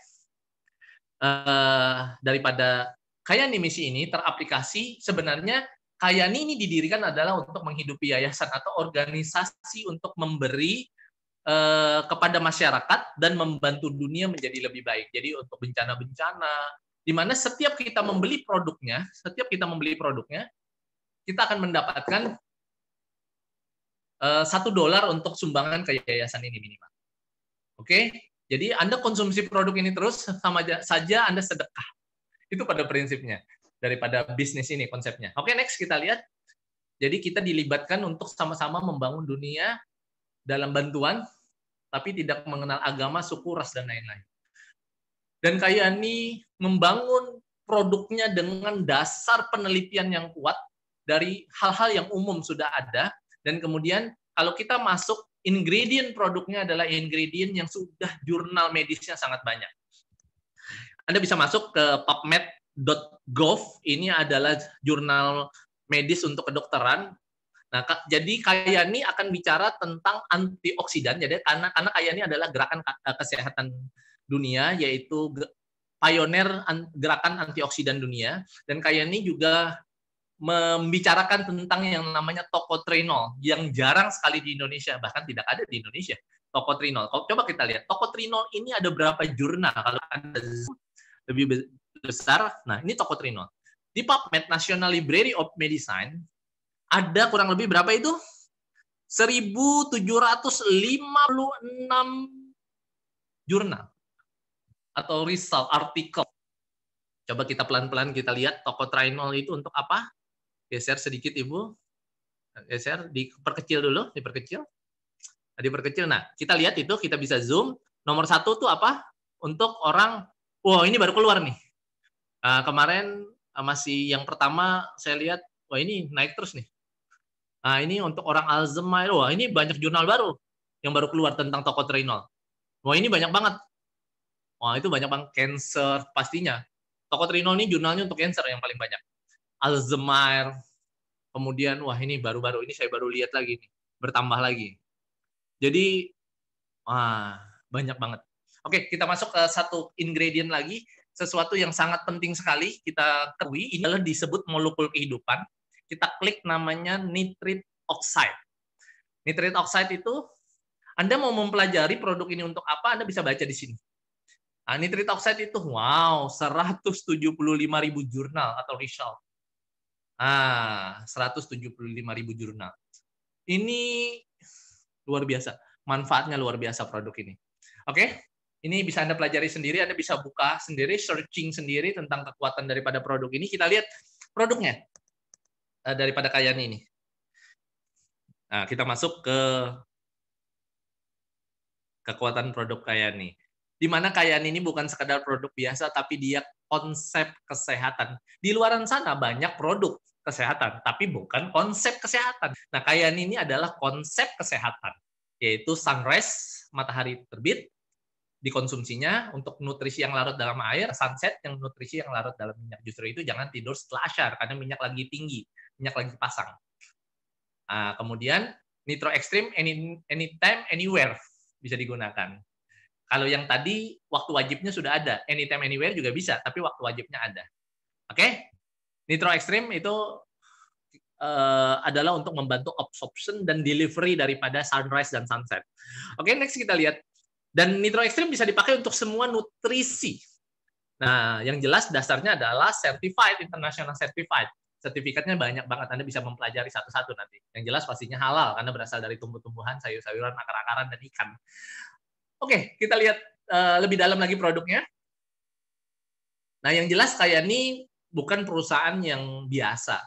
daripada Kayani misi ini teraplikasi sebenarnya Kayani ini didirikan adalah untuk menghidupi yayasan atau organisasi untuk memberi kepada masyarakat dan membantu dunia menjadi lebih baik. Jadi untuk bencana-bencana, di mana setiap kita membeli produknya, kita akan mendapatkan $1 untuk sumbangan ke yayasan ini minimal. Oke, jadi Anda konsumsi produk ini terus, sama saja Anda sedekah. Itu pada prinsipnya daripada bisnis ini konsepnya. Oke, next kita lihat. Jadi kita dilibatkan untuk sama-sama membangun dunia dalam bantuan, tapi tidak mengenal agama, suku, ras, dan lain-lain. Dan Kayani membangun produknya dengan dasar penelitian yang kuat dari hal-hal yang umum sudah ada, dan kemudian kalau kita masuk, ingredient produknya adalah ingredient yang sudah jurnal medisnya sangat banyak. Anda bisa masuk ke pubmed.gov, ini adalah jurnal medis untuk kedokteran. Nah, jadi Kayani akan bicara tentang antioksidan. Jadi karena Kayani adalah gerakan kesehatan dunia, yaitu pioner gerakan antioksidan dunia. Dan Kayani juga membicarakan tentang yang namanya tocotrienol, yang jarang sekali di Indonesia, bahkan tidak ada di Indonesia. Tocotrienol. Coba kita lihat, tocotrienol ini ada berapa jurnal? Kalau ada lebih besar, nah ini tocotrienol. Di PubMed, National Library of Medicine, ada kurang lebih berapa itu? 1.756 jurnal atau result artikel. Coba kita pelan-pelan kita lihat tocotrienol itu untuk apa? Geser sedikit Ibu. Geser, diperkecil dulu, diperkecil. Nah, kita lihat itu, kita bisa zoom. Nomor 1 tuh apa? Untuk orang, wow ini baru keluar nih. Kemarin masih yang pertama saya lihat, wah ini naik terus nih. Nah, ini untuk orang Alzheimer, wah ini banyak jurnal baru yang baru keluar tentang tocotrienol. Wah ini banyak banget. Wah itu banyak banget. Cancer pastinya. Tocotrienol ini jurnalnya untuk cancer yang paling banyak. Alzheimer. Kemudian wah ini baru-baru ini saya baru lihat lagi nih, bertambah lagi. Jadi wah banyak banget. Oke, kita masuk ke satu ingredient lagi, sesuatu yang sangat penting sekali kita ketahui, ini adalah disebut molekul kehidupan. Kita klik namanya nitric oxide. Nitric oxide itu, Anda mau mempelajari produk ini untuk apa, Anda bisa baca di sini. Nah, nitric oxide itu, wow, 175.000 jurnal atau result. 175.000 jurnal. Ini luar biasa. Manfaatnya luar biasa produk ini. Oke, ini bisa Anda pelajari sendiri, Anda bisa buka sendiri, searching sendiri tentang kekuatan daripada produk ini. Kita lihat produknya daripada Kayani ini. Nah, kita masuk ke kekuatan produk Kayani. Di mana Kayani ini bukan sekadar produk biasa, tapi dia konsep kesehatan. Di luaran sana banyak produk kesehatan, tapi bukan konsep kesehatan. Nah, Kayani ini adalah konsep kesehatan, yaitu sunrise, matahari terbit, dikonsumsinya untuk nutrisi yang larut dalam air, sunset yang nutrisi yang larut dalam minyak. Justru itu jangan tidur setelah asyar, karena minyak lagi tinggi, minyak lagi pasang. Nah, kemudian Nitro Extreme anytime, anywhere bisa digunakan. Kalau yang tadi waktu wajibnya sudah ada, anytime, anywhere juga bisa, tapi waktu wajibnya ada. Oke? Nitro Extreme itu adalah untuk membantu absorption dan delivery daripada sunrise dan sunset. Oke, next kita lihat. Dan Nitro Extreme bisa dipakai untuk semua nutrisi. Nah, yang jelas dasarnya adalah certified, international certified. Sertifikatnya banyak banget, Anda bisa mempelajari satu-satu nanti. Yang jelas pastinya halal, karena berasal dari tumbuh-tumbuhan, sayur-sayuran, akar-akaran, dan ikan. Oke, kita lihat lebih dalam lagi produknya. Nah, yang jelas Kayani bukan perusahaan yang biasa.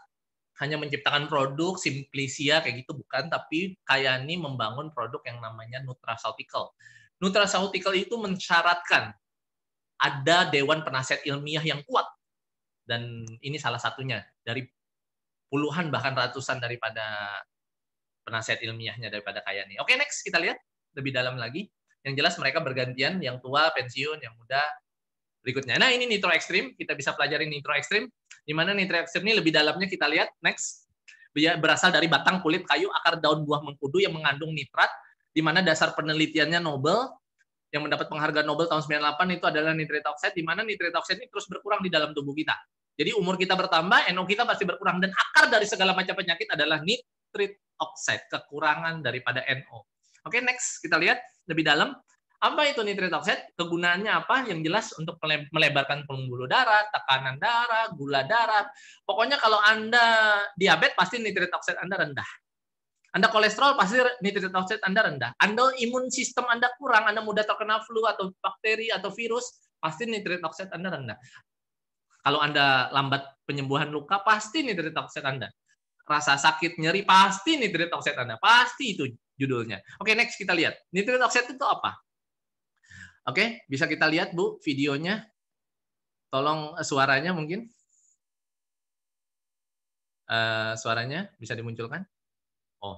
Hanya menciptakan produk, Simplicia, kayak gitu, bukan. Tapi Kayani membangun produk yang namanya nutraceutical. Nutraceutical itu mensyaratkan ada Dewan Penasihat Ilmiah yang kuat. Dan ini salah satunya. Dari puluhan, bahkan ratusan daripada penasihat ilmiahnya daripada Kayani. Oke, next kita lihat lebih dalam lagi. Yang jelas mereka bergantian, yang tua pensiun, yang muda berikutnya. Nah, ini Nitro Extreme, kita bisa pelajari Nitro Extreme. Di mana Nitro Extreme ini lebih dalamnya kita lihat, next. Dia berasal dari batang, kulit, kayu, akar, daun, buah mengkudu yang mengandung nitrat, di mana dasar penelitiannya Nobel, yang mendapat penghargaan Nobel tahun 98 itu adalah nitrate oxide, di mana nitrate oxide ini terus berkurang di dalam tubuh kita. Jadi umur kita bertambah, NO kita pasti berkurang. Dan akar dari segala macam penyakit adalah nitrit oxide, kekurangan daripada NO. Oke, next kita lihat lebih dalam. Apa itu nitrit oxide? Kegunaannya apa? Yang jelas untuk melebarkan pembuluh darah, tekanan darah, gula darah. Pokoknya kalau Anda diabetes, pasti nitrit oxide Anda rendah. Anda kolesterol, pasti nitrit oxide Anda rendah. Anda imun sistem Anda kurang, Anda mudah terkena flu atau bakteri atau virus, pasti nitrit oxide Anda rendah. Kalau Anda lambat penyembuhan luka, pasti nitrit oxide Anda. Rasa sakit, nyeri, pasti nitrit oxide Anda. Pasti itu judulnya. Oke, next kita lihat. Nitrit oxide itu apa? Oke, bisa kita lihat, Bu, videonya. Tolong suaranya mungkin. Suaranya bisa dimunculkan. Oh,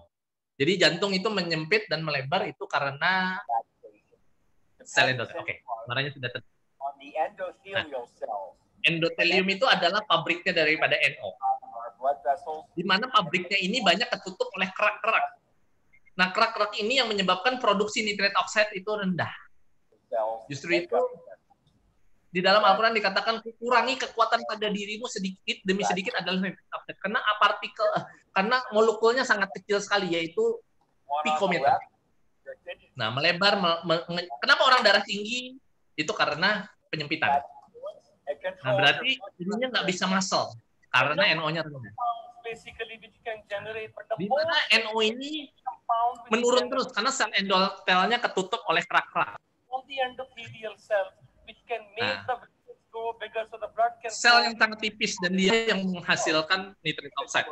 jadi jantung itu menyempit dan melebar itu karena sel endotel. Oke, suaranya sudah endotelium itu adalah pabriknya daripada NO. Di mana pabriknya ini banyak ketutup oleh kerak-kerak. Nah, kerak-kerak ini yang menyebabkan produksi nitrit oxide itu rendah. Justru itu di dalam Al-Quran dikatakan kurangi kekuatan pada dirimu sedikit demi sedikit adalah nitrit oxide. Karena molekulnya sangat kecil sekali, yaitu pikometer. Nah, melebar. Kenapa orang darah tinggi? Itu karena penyempitan. Nah, berarti ininya nggak bisa muscle karena NO-nya rendah. Di mana NO ini menurun terus karena sel endotelnya ketutup oleh kerak-kerak. Nah, sel yang sangat tipis dan dia yang menghasilkan nitrit oxide.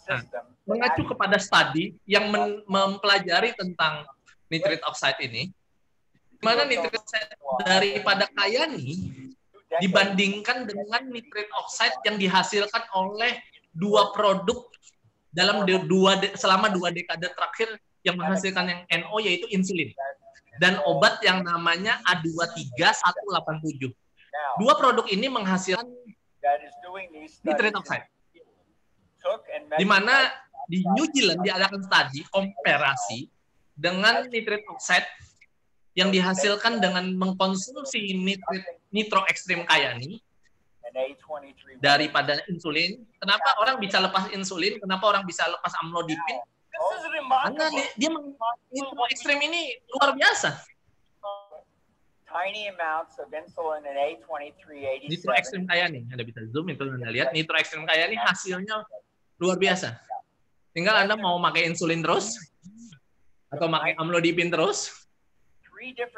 Nah, mengacu kepada studi yang mempelajari tentang nitrit oxide ini, di mana nitrit oxide daripada Kayani dibandingkan dengan nitrit oxide yang dihasilkan oleh dua produk dalam selama 2 dekade terakhir yang menghasilkan yang NO, yaitu insulin dan obat yang namanya A23187. Dua produk ini menghasilkan nitrit oxide. Di mana di New Zealand diadakan studi komparasi dengan nitrit oxide yang dihasilkan dengan mengkonsumsi nitro ekstrim Kayani daripada insulin. Kenapa orang bisa lepas insulin? Kenapa orang bisa lepas amlodipin? Karena dia nitro ekstrim ini luar biasa. Nitro ekstrim Kayani, Anda bisa zoom itu Anda lihat. Nitro ekstrim Kayani hasilnya luar biasa. Tinggal Anda mau pakai insulin terus, atau pakai amlodipin terus,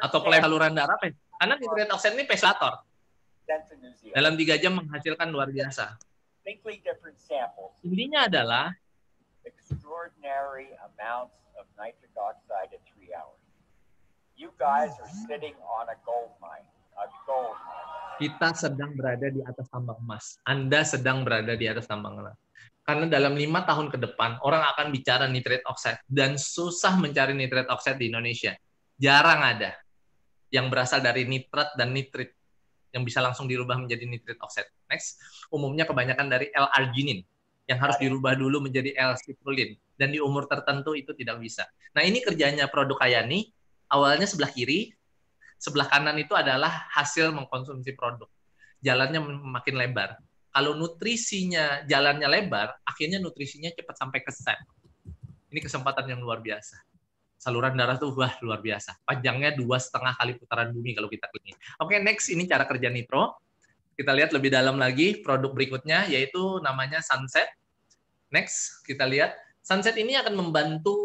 atau pelai saluran darah. Karena nitrit oxide ini pesator. Dalam 3 jam menghasilkan luar biasa. Intinya adalah extraordinary amounts of nitric oxide in 3 hours. You guys are sitting on a gold mine. Kita sedang berada di atas tambang emas. Anda sedang berada di atas tambang emas. Karena dalam 5 tahun ke depan, orang akan bicara nitrit oxide. Dan susah mencari nitrit oxide di Indonesia. Jarang ada yang berasal dari nitrat dan nitrit yang bisa langsung dirubah menjadi nitrit oxide. Next, umumnya kebanyakan dari L-arginin yang harus dirubah dulu menjadi L-citrulline. Dan di umur tertentu itu tidak bisa. Nah, ini kerjanya produk Kayani. Awalnya sebelah kiri, sebelah kanan itu adalah hasil mengkonsumsi produk. Jalannya makin lebar. Kalau nutrisinya jalannya lebar, akhirnya nutrisinya cepat sampai ke sel. Ini kesempatan yang luar biasa. Saluran darah tuh wah luar biasa. Panjangnya 2,5 kali putaran bumi kalau kita klik. Oke, next ini cara kerja nitro. Kita lihat lebih dalam lagi produk berikutnya yaitu namanya Sunset. Next, kita lihat Sunset ini akan membantu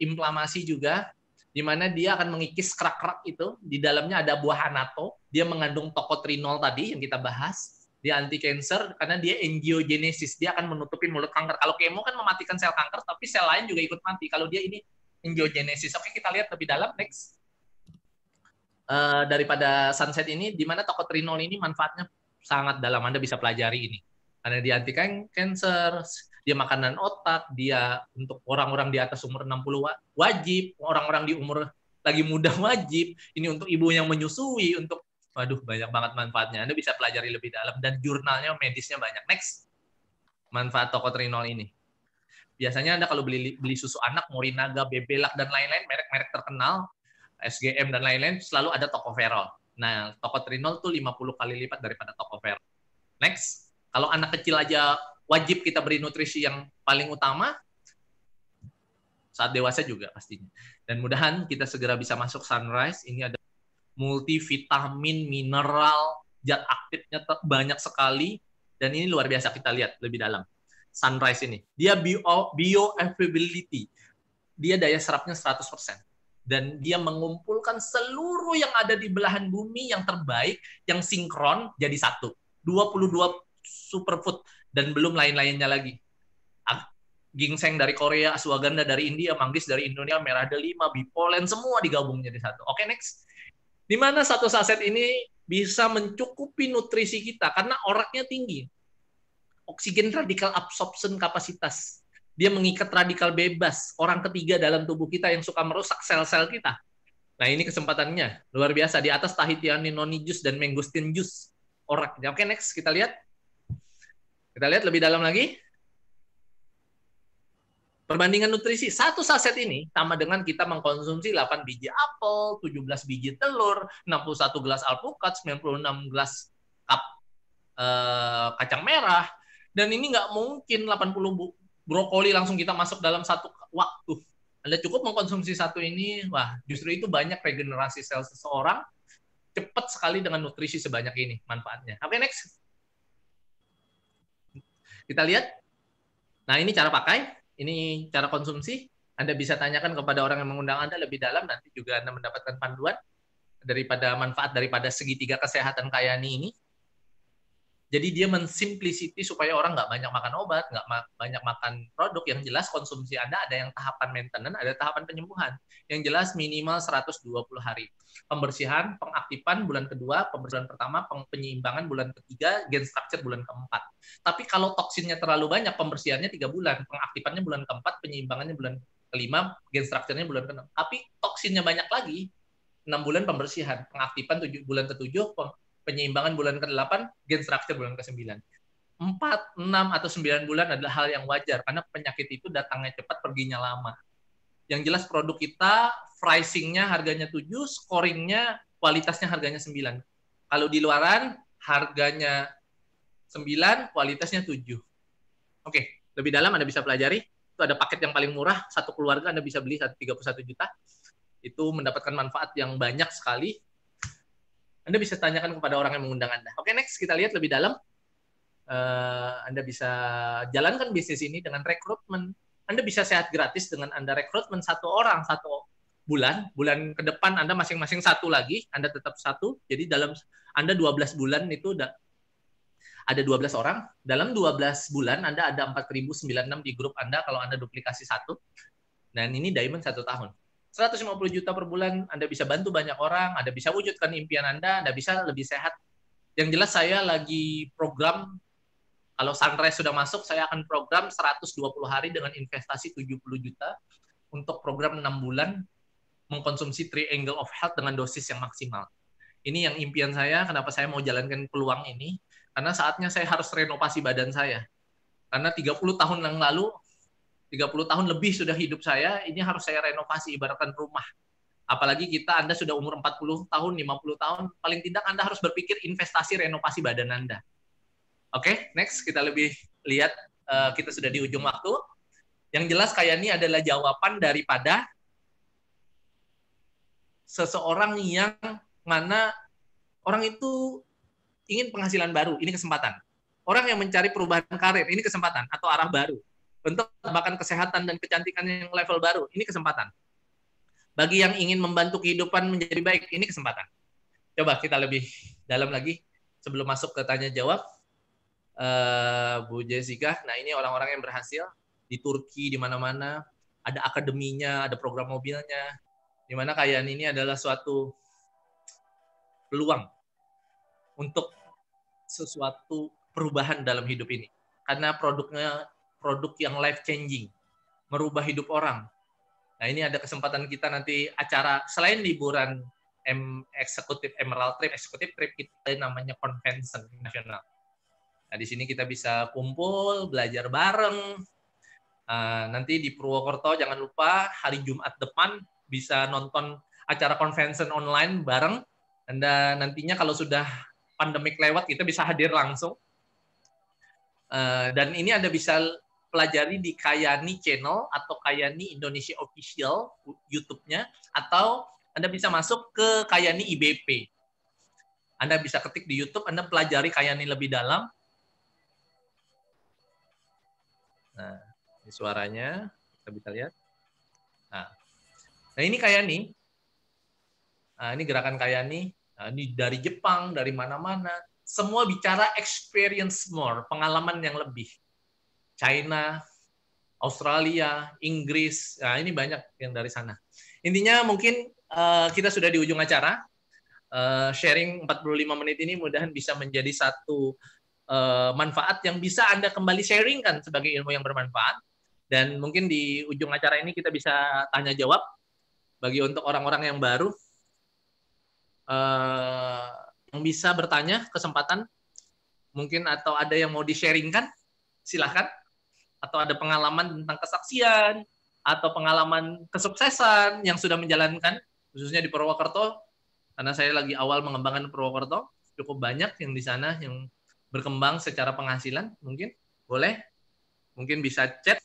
inflamasi juga, di mana dia akan mengikis kerak-kerak itu. Di dalamnya ada buah hanato. Dia mengandung tocotrinol tadi yang kita bahas. Dia anti cancer karena dia angiogenesis. Dia akan menutupi mulut kanker. Kalau kemo kan mematikan sel kanker, tapi sel lain juga ikut mati. Kalau dia ini angiogenesis. Oke, kita lihat lebih dalam. Next. Daripada Sunset ini, di mana tocotrinol ini manfaatnya sangat dalam. Anda bisa pelajari ini. Karena dia anti cancer, dia makanan otak, dia untuk orang-orang di atas umur 60 wajib, orang-orang di umur lagi muda wajib, ini untuk ibu yang menyusui, untuk waduh banyak banget manfaatnya. Anda bisa pelajari lebih dalam dan jurnalnya medisnya banyak. Next. Manfaat tocotrinol ini. Biasanya Anda kalau beli susu anak, Morinaga, Bebelac dan lain-lain, merek-merek terkenal, SGM dan lain-lain, selalu ada tocopherol. Nah, toko Trinol tuh 50 kali lipat daripada toko Vero. Next, kalau anak kecil aja wajib kita beri nutrisi yang paling utama, saat dewasa juga pastinya. Dan mudahan kita segera bisa masuk Sunrise. Ini ada multivitamin, mineral, zat aktifnya banyak sekali, dan ini luar biasa. Kita lihat lebih dalam. Sunrise ini, dia bioavailability, dia daya serapnya 100%. Dan dia mengumpulkan seluruh yang ada di belahan bumi yang terbaik, yang sinkron jadi satu. 22 superfood, dan belum lain-lainnya lagi. Ginseng dari Korea, ashwagandha dari India, manggis dari Indonesia, merah delima, bipolen, semua digabung jadi satu. Oke, next. Di mana satu saset ini bisa mencukupi nutrisi kita, karena oraknya tinggi. Oksigen radikal absorption kapasitas. Dia mengikat radikal bebas, orang ketiga dalam tubuh kita yang suka merusak sel-sel kita. Nah, ini kesempatannya. Luar biasa. Di atas Tahitiani noni juice dan mangosteen juice. Oraknya. Oke, next. Kita lihat. Kita lihat lebih dalam lagi. Perbandingan nutrisi. Satu saset ini sama dengan kita mengkonsumsi 8 biji apel, 17 biji telur, 61 gelas alpukat, 96 gelas cup kacang merah. Dan ini nggak mungkin 80 brokoli langsung kita masuk dalam satu waktu. Anda cukup mengkonsumsi satu ini, wah justru itu banyak regenerasi sel seseorang, cepat sekali dengan nutrisi sebanyak ini manfaatnya. Oke, next. Kita lihat. Nah, ini cara pakai, ini cara konsumsi. Anda bisa tanyakan kepada orang yang mengundang Anda lebih dalam, nanti juga Anda mendapatkan panduan daripada manfaat daripada segitiga kesehatan Kayani ini. Jadi dia mensimplicity supaya orang nggak banyak makan obat, nggak banyak makan produk. Yang jelas konsumsi Anda ada yang tahapan maintenance, ada tahapan penyembuhan. Yang jelas minimal 120 hari. Pembersihan, pengaktifan bulan kedua, pembersihan pertama, penyeimbangan bulan ketiga, gain structure bulan keempat. Tapi kalau toksinnya terlalu banyak, pembersihannya 3 bulan, pengaktifannya bulan keempat, penyeimbangannya bulan kelima, gain structure-nya bulan keenam. Tapi toksinnya banyak lagi, 6 bulan pembersihan, pengaktifan bulan ke-7, penyeimbangan bulan ke-8, gain structure bulan ke-9. 4, 6, atau 9 bulan adalah hal yang wajar, karena penyakit itu datangnya cepat, perginya lama. Yang jelas produk kita, pricing-nya harganya 7, scoring-nya, kualitasnya harganya 9. Kalau di luaran, harganya 9, kualitasnya 7. Oke, lebih dalam Anda bisa pelajari. Itu ada paket yang paling murah, satu keluarga Anda bisa beli 31 juta. Itu mendapatkan manfaat yang banyak sekali. Anda bisa tanyakan kepada orang yang mengundang Anda. Oke, next kita lihat lebih dalam. Anda bisa jalankan bisnis ini dengan rekrutmen. Anda bisa sehat gratis dengan Anda rekrutmen 1 orang 1 bulan. Bulan ke depan Anda masing-masing 1 lagi, Anda tetap 1. Jadi dalam Anda 12 bulan itu ada 12 orang. Dalam 12 bulan Anda ada 4.096 di grup Anda kalau Anda duplikasi 1. Dan ini diamond 1 tahun. 150 juta per bulan, Anda bisa bantu banyak orang, Anda bisa wujudkan impian Anda bisa lebih sehat. Yang jelas saya lagi program, kalau Sunrise sudah masuk, saya akan program 120 hari dengan investasi 70 juta untuk program 6 bulan mengkonsumsi Triangle of Health dengan dosis yang maksimal. Ini yang impian saya, kenapa saya mau jalankan peluang ini, karena saatnya saya harus renovasi badan saya. Karena 30 tahun yang lalu, 30 tahun lebih sudah hidup saya, ini harus saya renovasi, ibaratkan rumah. Apalagi Anda sudah umur 40 tahun, 50 tahun, paling tidak Anda harus berpikir investasi renovasi badan Anda. Oke, next kita lebih lihat, kita sudah di ujung waktu. Yang jelas Kayani adalah jawaban daripada seseorang yang mana orang itu ingin penghasilan baru, ini kesempatan. Orang yang mencari perubahan karir, ini kesempatan, atau arah baru. Untuk bahkan kesehatan dan kecantikan yang level baru, ini kesempatan. Bagi yang ingin membantu kehidupan menjadi baik, ini kesempatan. Coba kita lebih dalam lagi sebelum masuk ke tanya jawab. Bu Jessica, nah ini orang-orang yang berhasil di Turki, di mana-mana, ada akademinya, ada program mobilnya, di mana Kayani ini adalah suatu peluang untuk sesuatu perubahan dalam hidup ini. Karena produknya produk yang life changing, merubah hidup orang. Nah, ini ada kesempatan kita nanti acara selain liburan eksekutif Emerald Trip, eksekutif trip kita namanya convention nasional. Nah, di sini kita bisa kumpul, belajar bareng. Nanti di Purwokerto jangan lupa hari Jumat depan bisa nonton acara convention online bareng. Anda nantinya kalau sudah pandemik lewat, kita bisa hadir langsung. Dan ini Anda bisa pelajari di Kayani Channel atau Kayani Indonesia Official YouTube-nya, atau Anda bisa masuk ke Kayani IBP. Anda bisa ketik di YouTube, Anda pelajari Kayani lebih dalam. Nah, ini suaranya, kita bisa lihat. Nah ini Kayani. Nah, ini gerakan Kayani. Nah, ini dari Jepang, dari mana-mana. Semua bicara experience more, pengalaman yang lebih. China, Australia, Inggris. Nah, ini banyak yang dari sana. Intinya mungkin kita sudah di ujung acara. Sharing 45 menit ini mudah-mudahan bisa menjadi satu manfaat yang bisa Anda kembali sharingkan sebagai ilmu yang bermanfaat. Dan mungkin di ujung acara ini kita bisa tanya jawab bagi untuk orang-orang yang baru yang bisa bertanya, kesempatan mungkin, atau ada yang mau di-sharingkan, silahkan. Atau ada pengalaman tentang kesaksian atau pengalaman kesuksesan yang sudah menjalankan, khususnya di Purwokerto, karena saya lagi awal mengembangkan Purwokerto, cukup banyak yang di sana yang berkembang secara penghasilan. Mungkin boleh, mungkin bisa chat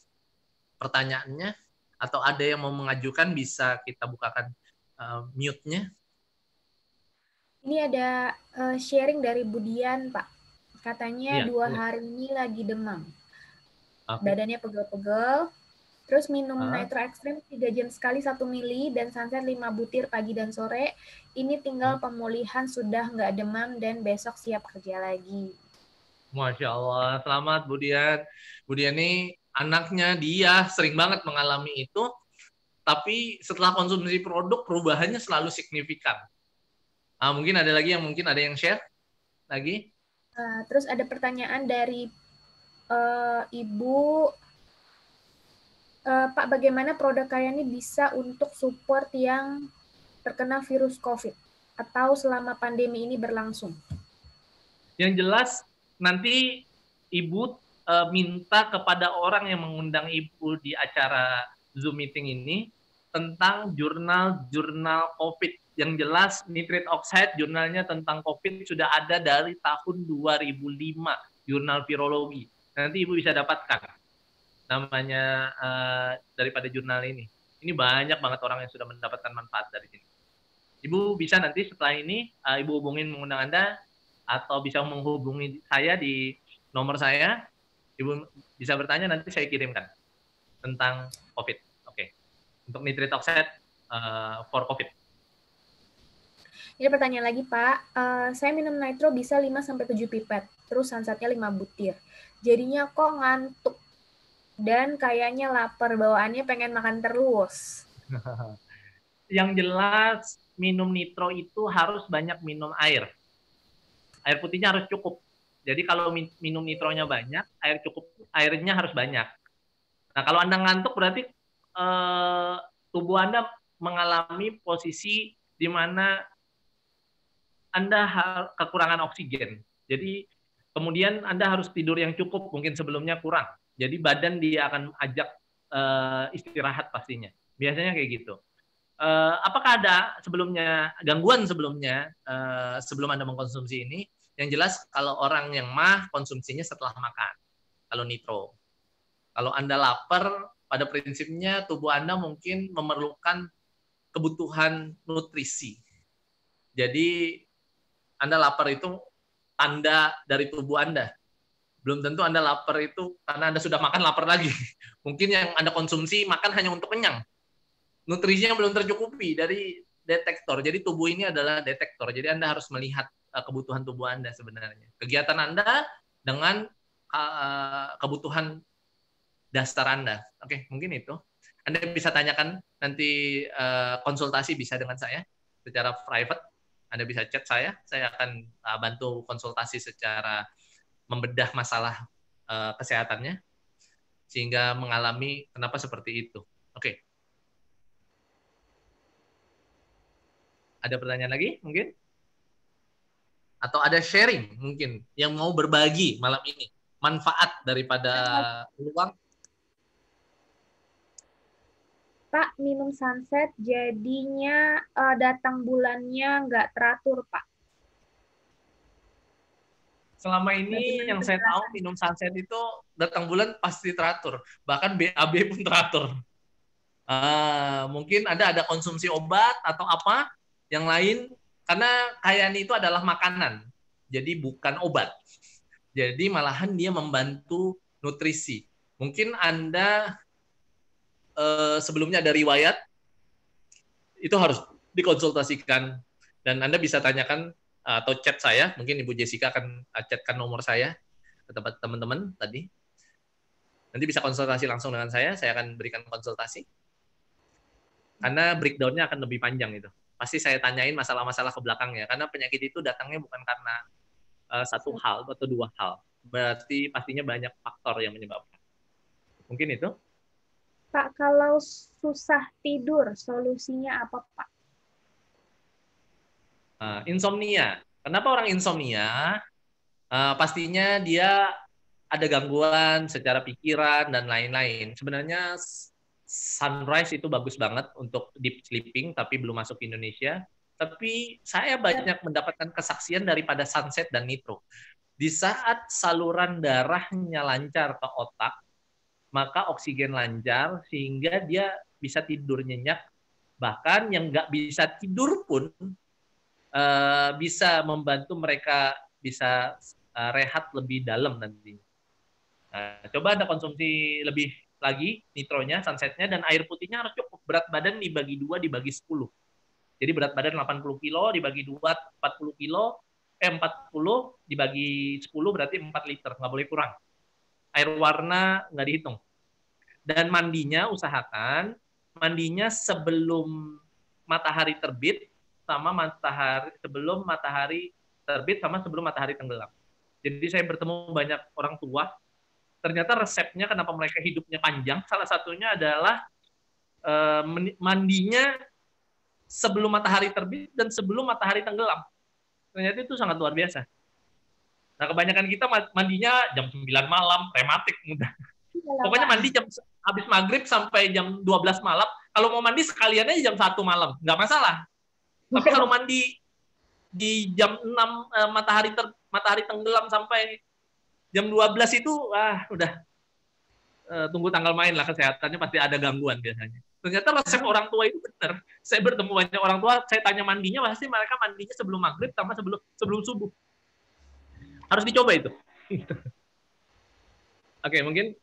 pertanyaannya, atau ada yang mau mengajukan bisa kita bukakan mute-nya. Ini ada sharing dari Budian, Pak. Katanya Iya, 2 boleh. hari ini lagi demam. Okay. Badannya pegel-pegel. Terus minum nitro ekstrim 3 jam sekali 1 mili dan sunset 5 butir pagi dan sore. Ini tinggal pemulihan, sudah nggak demam dan besok siap kerja lagi. Masya Allah, selamat Budian. Budian ini anaknya dia sering banget mengalami itu, tapi setelah konsumsi produk perubahannya selalu signifikan. Mungkin ada lagi yang share lagi. Terus ada pertanyaan dari Ibu, Pak, bagaimana produk Kayani bisa untuk support yang terkena virus COVID atau selama pandemi ini berlangsung? Yang jelas nanti Ibu minta kepada orang yang mengundang Ibu di acara Zoom meeting ini tentang jurnal-jurnal COVID. Yang jelas nitrate oxide jurnalnya tentang COVID sudah ada dari tahun 2005, jurnal virologi. Nanti Ibu bisa dapatkan namanya daripada jurnal ini. Ini banyak banget orang yang sudah mendapatkan manfaat dari sini. Ibu bisa nanti setelah ini Ibu hubungin mengundang Anda, atau bisa menghubungi saya di nomor saya. Ibu bisa bertanya, nanti saya kirimkan tentang COVID. Oke. Untuk nitrate oxide for COVID. Ini pertanyaan lagi, Pak. Saya minum nitro bisa 5-7 pipet, terus sunsetnya 5 butir. Jadinya kok ngantuk dan kayaknya lapar, bawaannya pengen makan terus. Yang jelas minum nitro itu harus banyak minum air. Air putihnya harus cukup. Jadi kalau minum nitronya banyak, airnya harus banyak. Nah, kalau Anda ngantuk berarti tubuh Anda mengalami posisi di mana Anda kekurangan oksigen. Jadi kemudian Anda harus tidur yang cukup, mungkin sebelumnya kurang. Jadi badan dia akan ajak istirahat pastinya. Biasanya kayak gitu. Apakah ada gangguan sebelumnya sebelum Anda mengkonsumsi ini? Yang jelas kalau orang yang mah konsumsinya setelah makan. Kalau nitro. Kalau Anda lapar, pada prinsipnya tubuh Anda mungkin memerlukan kebutuhan nutrisi. Jadi Anda lapar itu tanda dari tubuh Anda. Belum tentu Anda lapar itu karena Anda sudah makan lapar lagi. Mungkin yang Anda konsumsi makan hanya untuk kenyang. Nutrisinya belum tercukupi dari detektor. Jadi tubuh ini adalah detektor. Jadi Anda harus melihat kebutuhan tubuh Anda sebenarnya. Kegiatan Anda dengan kebutuhan dasar Anda. Oke, mungkin itu. Anda bisa tanyakan nanti, konsultasi bisa dengan saya secara private. Anda bisa chat saya akan bantu konsultasi secara membedah masalah kesehatannya sehingga mengalami kenapa seperti itu. Oke. Ada pertanyaan lagi mungkin? Atau ada sharing mungkin yang mau berbagi malam ini, manfaat daripada peluang? Pak, minum sunset jadinya datang bulannya nggak teratur, Pak. Selama ini Bagaimana yang saya tahu penjelasan? minum sunset itu datang bulan pasti teratur, bahkan BAB pun teratur. Mungkin ada konsumsi obat atau apa yang lain, karena kayani itu adalah makanan, jadi bukan obat. Jadi malahan dia membantu nutrisi. Mungkin Anda sebelumnya ada riwayat, itu harus dikonsultasikan, dan Anda bisa tanyakan atau chat saya, mungkin Ibu Jessica akan chatkan nomor saya ke tempat teman-teman tadi. Nanti bisa konsultasi langsung dengan saya akan berikan konsultasi. Karena breakdown-nya akan lebih panjang itu. Pasti saya tanyain masalah-masalah ke belakangnya, karena penyakit itu datangnya bukan karena satu hal atau dua hal. Berarti pastinya banyak faktor yang menyebabkan. Mungkin itu. Pak, kalau susah tidur, solusinya apa, Pak? Insomnia. Kenapa orang insomnia? Pastinya dia ada gangguan secara pikiran dan lain-lain. Sebenarnya sunrise itu bagus banget untuk deep sleeping, tapi belum masuk ke Indonesia. Tapi saya banyak mendapatkan kesaksian daripada sunset dan nitro. Di saat saluran darahnya lancar ke otak, maka oksigen lancar sehingga dia bisa tidur nyenyak. Bahkan yang nggak bisa tidur pun bisa membantu mereka bisa rehat lebih dalam nanti. Coba Anda konsumsi lebih lagi nitronya, sunsetnya, dan air putihnya harus cukup. Berat badan dibagi 2, dibagi 10. Jadi berat badan 80 kilo, dibagi 2, 40 kilo, 40 dibagi 10 berarti 4 liter, nggak boleh kurang. Air warna nggak dihitung. Dan mandinya usahakan, mandinya sebelum matahari terbit, sama sebelum matahari terbit, sama sebelum matahari tenggelam. Jadi saya bertemu banyak orang tua, ternyata resepnya kenapa mereka hidupnya panjang, salah satunya adalah mandinya sebelum matahari terbit dan sebelum matahari tenggelam. Ternyata itu sangat luar biasa. Nah, kebanyakan kita mandinya jam 9 malam, rematik mudah. Pokoknya mandi jam habis maghrib sampai jam 12 malam. Kalau mau mandi sekalian aja jam 1 malam, nggak masalah. Tapi kalau mandi di jam 6 matahari tenggelam sampai jam 12 itu udah tunggu tanggal main lah, kesehatannya pasti ada gangguan biasanya. Ternyata resep orang tua itu benar. Saya bertemu banyak orang tua, saya tanya mandinya, pasti mereka mandinya sebelum maghrib sama sebelum subuh. Harus dicoba itu. Oke, mungkin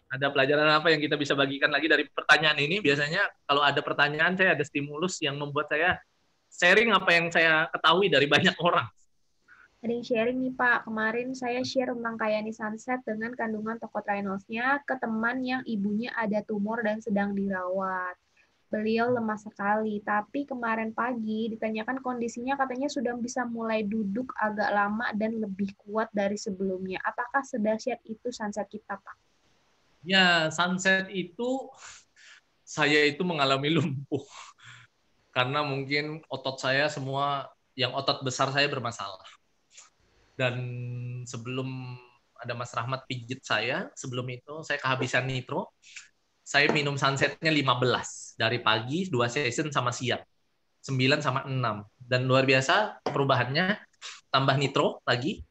ada pelajaran apa yang kita bisa bagikan lagi dari pertanyaan ini. Biasanya kalau ada pertanyaan, saya ada stimulus yang membuat saya sharing apa yang saya ketahui dari banyak orang. Ada yang sharing nih Pak, kemarin saya share tentang kayani sunset dengan kandungan tocotrienols-nya ke teman yang ibunya ada tumor dan sedang dirawat. Beliau lemah sekali, tapi kemarin pagi ditanyakan kondisinya katanya sudah bisa mulai duduk agak lama dan lebih kuat dari sebelumnya. Apakah sedahsyat itu sunset kita, Pak? Ya, sunset itu saya itu mengalami lumpuh. Karena mungkin otot saya semua, yang otot besar saya bermasalah. Dan sebelum ada Mas Rahmat pijit saya, sebelum itu saya kehabisan nitro, saya minum sunsetnya 15. Dari pagi, 2 session sama siang. 9 sama 6. Dan luar biasa perubahannya, tambah nitro lagi.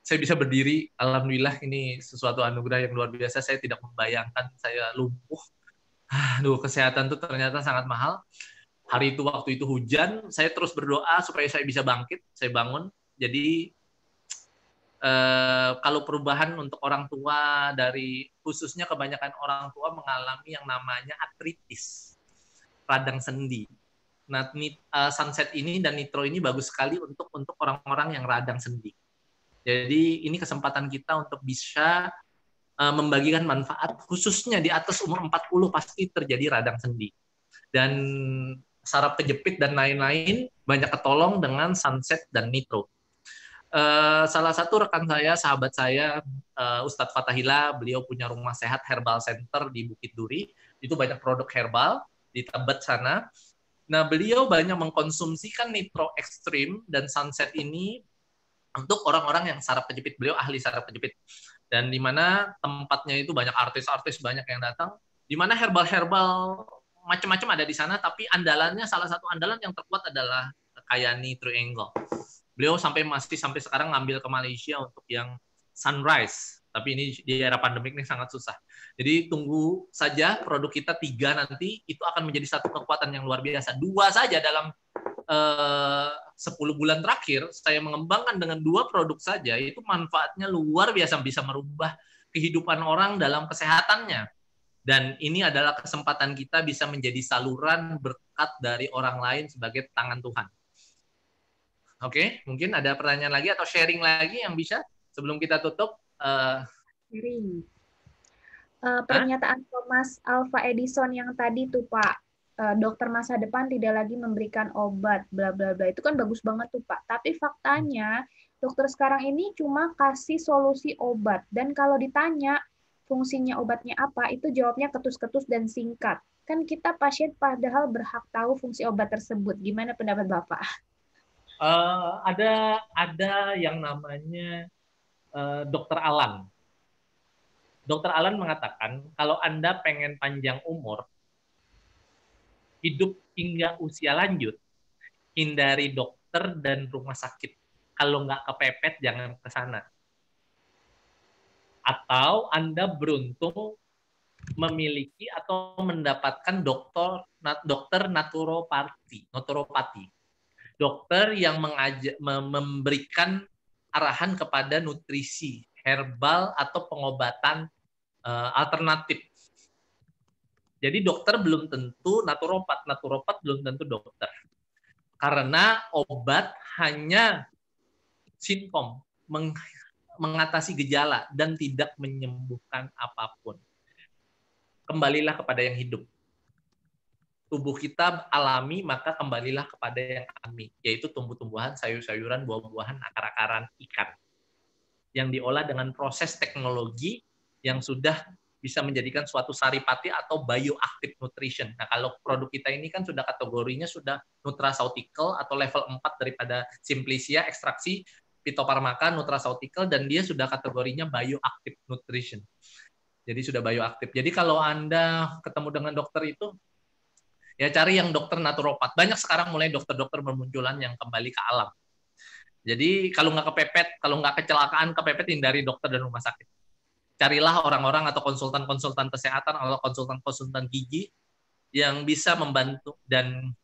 Saya bisa berdiri, alhamdulillah ini sesuatu anugerah yang luar biasa. Saya tidak membayangkan saya lumpuh. Aduh, kesehatan itu ternyata sangat mahal. Hari itu waktu itu hujan, saya terus berdoa supaya saya bisa bangkit, saya bangun. Jadi kalau perubahan untuk orang tua, dari khususnya kebanyakan orang tua mengalami yang namanya artritis, radang sendi. Nah, sunset ini dan nitro ini bagus sekali untuk orang-orang yang radang sendi. Jadi ini kesempatan kita untuk bisa membagikan manfaat, khususnya di atas umur 40 pasti terjadi radang sendi. Dan saraf kejepit dan lain-lain banyak ketolong dengan sunset dan nitro. Salah satu rekan saya, sahabat saya, Ustadz Fatahila, beliau punya rumah sehat Herbal Center di Bukit Duri. Itu banyak produk herbal di Tebet sana. Nah, beliau banyak mengkonsumsikan nitro ekstrim dan sunset ini untuk orang-orang yang saraf kejepit. Beliau ahli saraf kejepit. Dan di mana tempatnya itu banyak artis-artis banyak yang datang. di mana herbal-herbal macam-macam ada di sana, tapi andalannya, salah satu andalan yang terkuat adalah Kayani Triangle. Beliau masih sampai sekarang ngambil ke Malaysia untuk yang Sunrise, tapi ini di era pandemik ini sangat susah. Jadi tunggu saja produk kita 3 nanti, itu akan menjadi satu kekuatan yang luar biasa. 2 saja dalam 10 bulan terakhir, saya mengembangkan dengan 2 produk saja, itu manfaatnya luar biasa, bisa merubah kehidupan orang dalam kesehatannya. Dan ini adalah kesempatan kita bisa menjadi saluran berkat dari orang lain sebagai tangan Tuhan. Oke, mungkin ada pertanyaan lagi atau sharing lagi yang bisa sebelum kita tutup. Sharing. Pernyataan Thomas Alva Edison yang tadi tuh Pak, dokter masa depan tidak lagi memberikan obat, bla bla bla. Itu kan bagus banget tuh Pak. Tapi faktanya dokter sekarang ini cuma kasih solusi obat. Dan kalau ditanya fungsinya obatnya apa, itu jawabnya ketus-ketus dan singkat. Kan kita pasien padahal berhak tahu fungsi obat tersebut. Gimana pendapat Bapak? Ada yang namanya Dr. Alan. Dr. Alan mengatakan, kalau Anda pengen panjang umur, hidup hingga usia lanjut, hindari dokter dan rumah sakit. Kalau nggak kepepet, jangan ke sana. Atau Anda beruntung memiliki atau mendapatkan dokter naturopati. Dokter yang memberikan arahan kepada nutrisi, herbal, atau pengobatan alternatif. Jadi dokter belum tentu naturopat belum tentu dokter. Karena obat hanya simptom, mengatasi gejala dan tidak menyembuhkan apapun. Kembalilah kepada yang hidup. Tubuh kita alami, maka kembalilah kepada yang alami, yaitu tumbuh-tumbuhan, sayur-sayuran, buah-buahan, akar-akaran, ikan. Yang diolah dengan proses teknologi yang sudah bisa menjadikan suatu saripati atau bioactive nutrition. Nah, kalau produk kita ini kan sudah kategorinya sudah nutraceutical atau level 4 daripada Simplicia, ekstraksi, Phytofarmaka, nutraceutical, dan dia sudah kategorinya bioactive nutrition. Jadi sudah bioaktif. Jadi kalau Anda ketemu dengan dokter itu, ya cari yang dokter naturopat. Banyak sekarang mulai dokter-dokter bermunculan yang kembali ke alam. Jadi kalau nggak kepepet, kalau nggak kecelakaan kepepet, hindari dokter dan rumah sakit. Carilah orang-orang atau konsultan-konsultan kesehatan atau konsultan-konsultan gigi yang bisa membantu, dan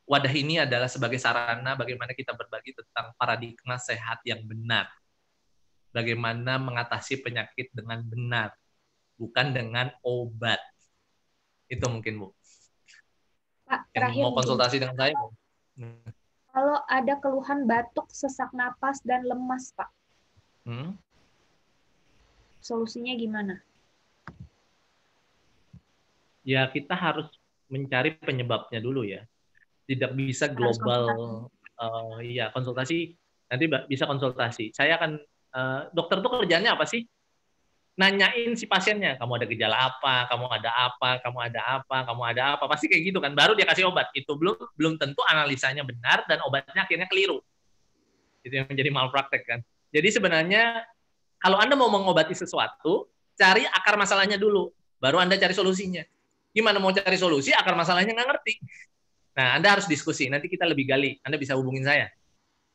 wadah ini adalah sebagai sarana bagaimana kita berbagi tentang paradigma sehat yang benar. Bagaimana mengatasi penyakit dengan benar, bukan dengan obat. Itu mungkin, Bu. Pak, Yang mau konsultasi dengan saya, Bu. Kalau ada keluhan batuk, sesak napas, dan lemas, Pak. Solusinya gimana? Ya, kita harus mencari penyebabnya dulu ya. Tidak bisa global. Konsultasi. Nanti bisa konsultasi. Saya akan, dokter tuh kerjanya apa sih? Nanyain si pasiennya, kamu ada gejala apa, kamu ada apa, kamu ada apa, kamu ada apa, pasti kayak gitu kan. Baru dia kasih obat. Itu belum tentu analisanya benar dan obatnya akhirnya keliru. Itu yang menjadi malpraktek kan. Jadi sebenarnya kalau Anda mau mengobati sesuatu, cari akar masalahnya dulu, baru Anda cari solusinya. Gimana mau cari solusi, akar masalahnya nggak ngerti. Nah, Anda harus diskusi. Nanti kita lebih gali. Anda bisa hubungin saya.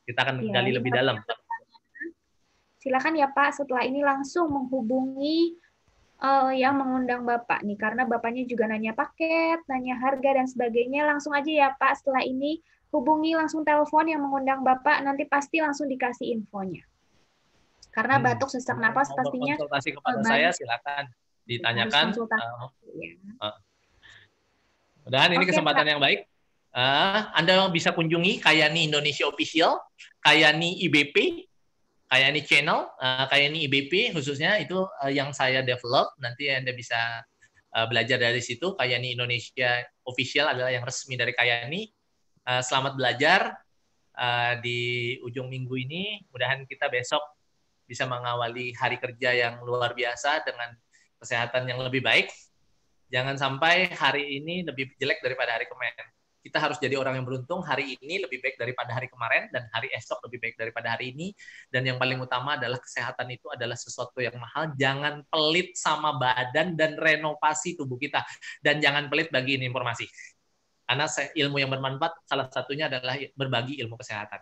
Kita akan gali lebih dalam. Silakan ya Pak, setelah ini langsung menghubungi yang mengundang Bapak nih, karena Bapaknya juga nanya paket, nanya harga, dan sebagainya. Langsung aja ya Pak, setelah ini hubungi langsung telepon yang mengundang Bapak, nanti pasti langsung dikasih infonya. Karena batuk, sesak napas pastinya konsultasi kepada saya, silakan ditanyakan. Mudah-mudahan ini kesempatan yang baik. Anda bisa kunjungi Kayani Indonesia Official, Kayani IBP, Kayani Channel, Kayani IBP khususnya itu yang saya develop. Nanti Anda bisa belajar dari situ. Kayani Indonesia Official adalah yang resmi dari Kayani. Selamat belajar di ujung minggu ini. Mudah-mudahan kita besok bisa mengawali hari kerja yang luar biasa dengan kesehatan yang lebih baik. Jangan sampai hari ini lebih jelek daripada hari kemarin. kita harus jadi orang yang beruntung. Hari ini lebih baik daripada hari kemarin, dan hari esok lebih baik daripada hari ini. Dan yang paling utama adalah kesehatan itu adalah sesuatu yang mahal. Jangan pelit sama badan dan renovasi tubuh kita. Dan jangan pelit bagi ini informasi. Karena ilmu yang bermanfaat salah satunya adalah berbagi ilmu kesehatan.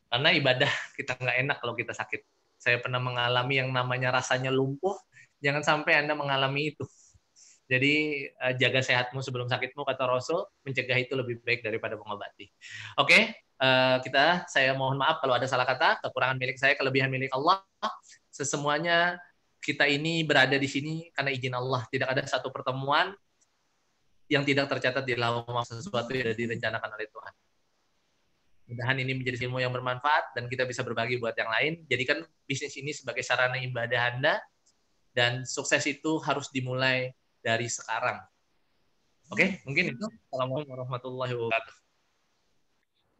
Karena ibadah kita nggak enak kalau kita sakit. Saya pernah mengalami yang namanya rasanya lumpuh. Jangan sampai Anda mengalami itu. Jadi jaga sehatmu sebelum sakitmu, kata Rasul. Mencegah itu lebih baik daripada mengobati. Oke, saya mohon maaf kalau ada salah kata. Kekurangan milik saya, kelebihan milik Allah. Sesemuanya kita ini berada di sini karena izin Allah. Tidak ada satu pertemuan yang tidak tercatat di lauh sesuatu yang sudah direncanakan oleh Tuhan. Mudah-mudahan ini menjadi ilmu yang bermanfaat dan kita bisa berbagi buat yang lain. Jadikan bisnis ini sebagai sarana ibadah Anda, dan sukses itu harus dimulai dari sekarang. Oke, mungkin itu. Assalamualaikum warahmatullahi wabarakatuh.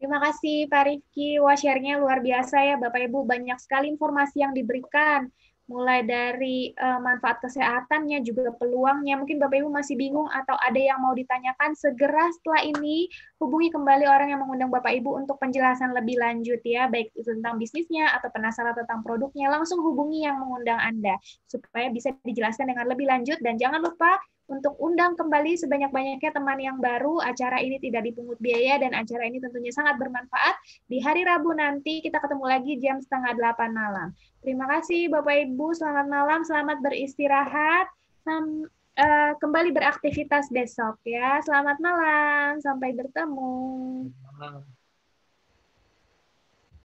Terima kasih Pak Rifki. Wah, share-nya luar biasa ya Bapak Ibu. Banyak sekali informasi yang diberikan. Mulai dari manfaat kesehatannya, juga peluangnya. Mungkin Bapak Ibu masih bingung atau ada yang mau ditanyakan, segera setelah ini hubungi kembali orang yang mengundang Bapak Ibu untuk penjelasan lebih lanjut ya, baik itu tentang bisnisnya atau penasaran tentang produknya, langsung hubungi yang mengundang Anda supaya bisa dijelaskan dengan lebih lanjut. Dan jangan lupa untuk undang kembali sebanyak-banyaknya teman yang baru. Acara ini tidak dipungut biaya dan acara ini tentunya sangat bermanfaat. Di hari Rabu nanti kita ketemu lagi jam 7:30 malam. Terima kasih Bapak Ibu, selamat malam, selamat beristirahat, kembali beraktivitas besok ya. Selamat malam, sampai bertemu.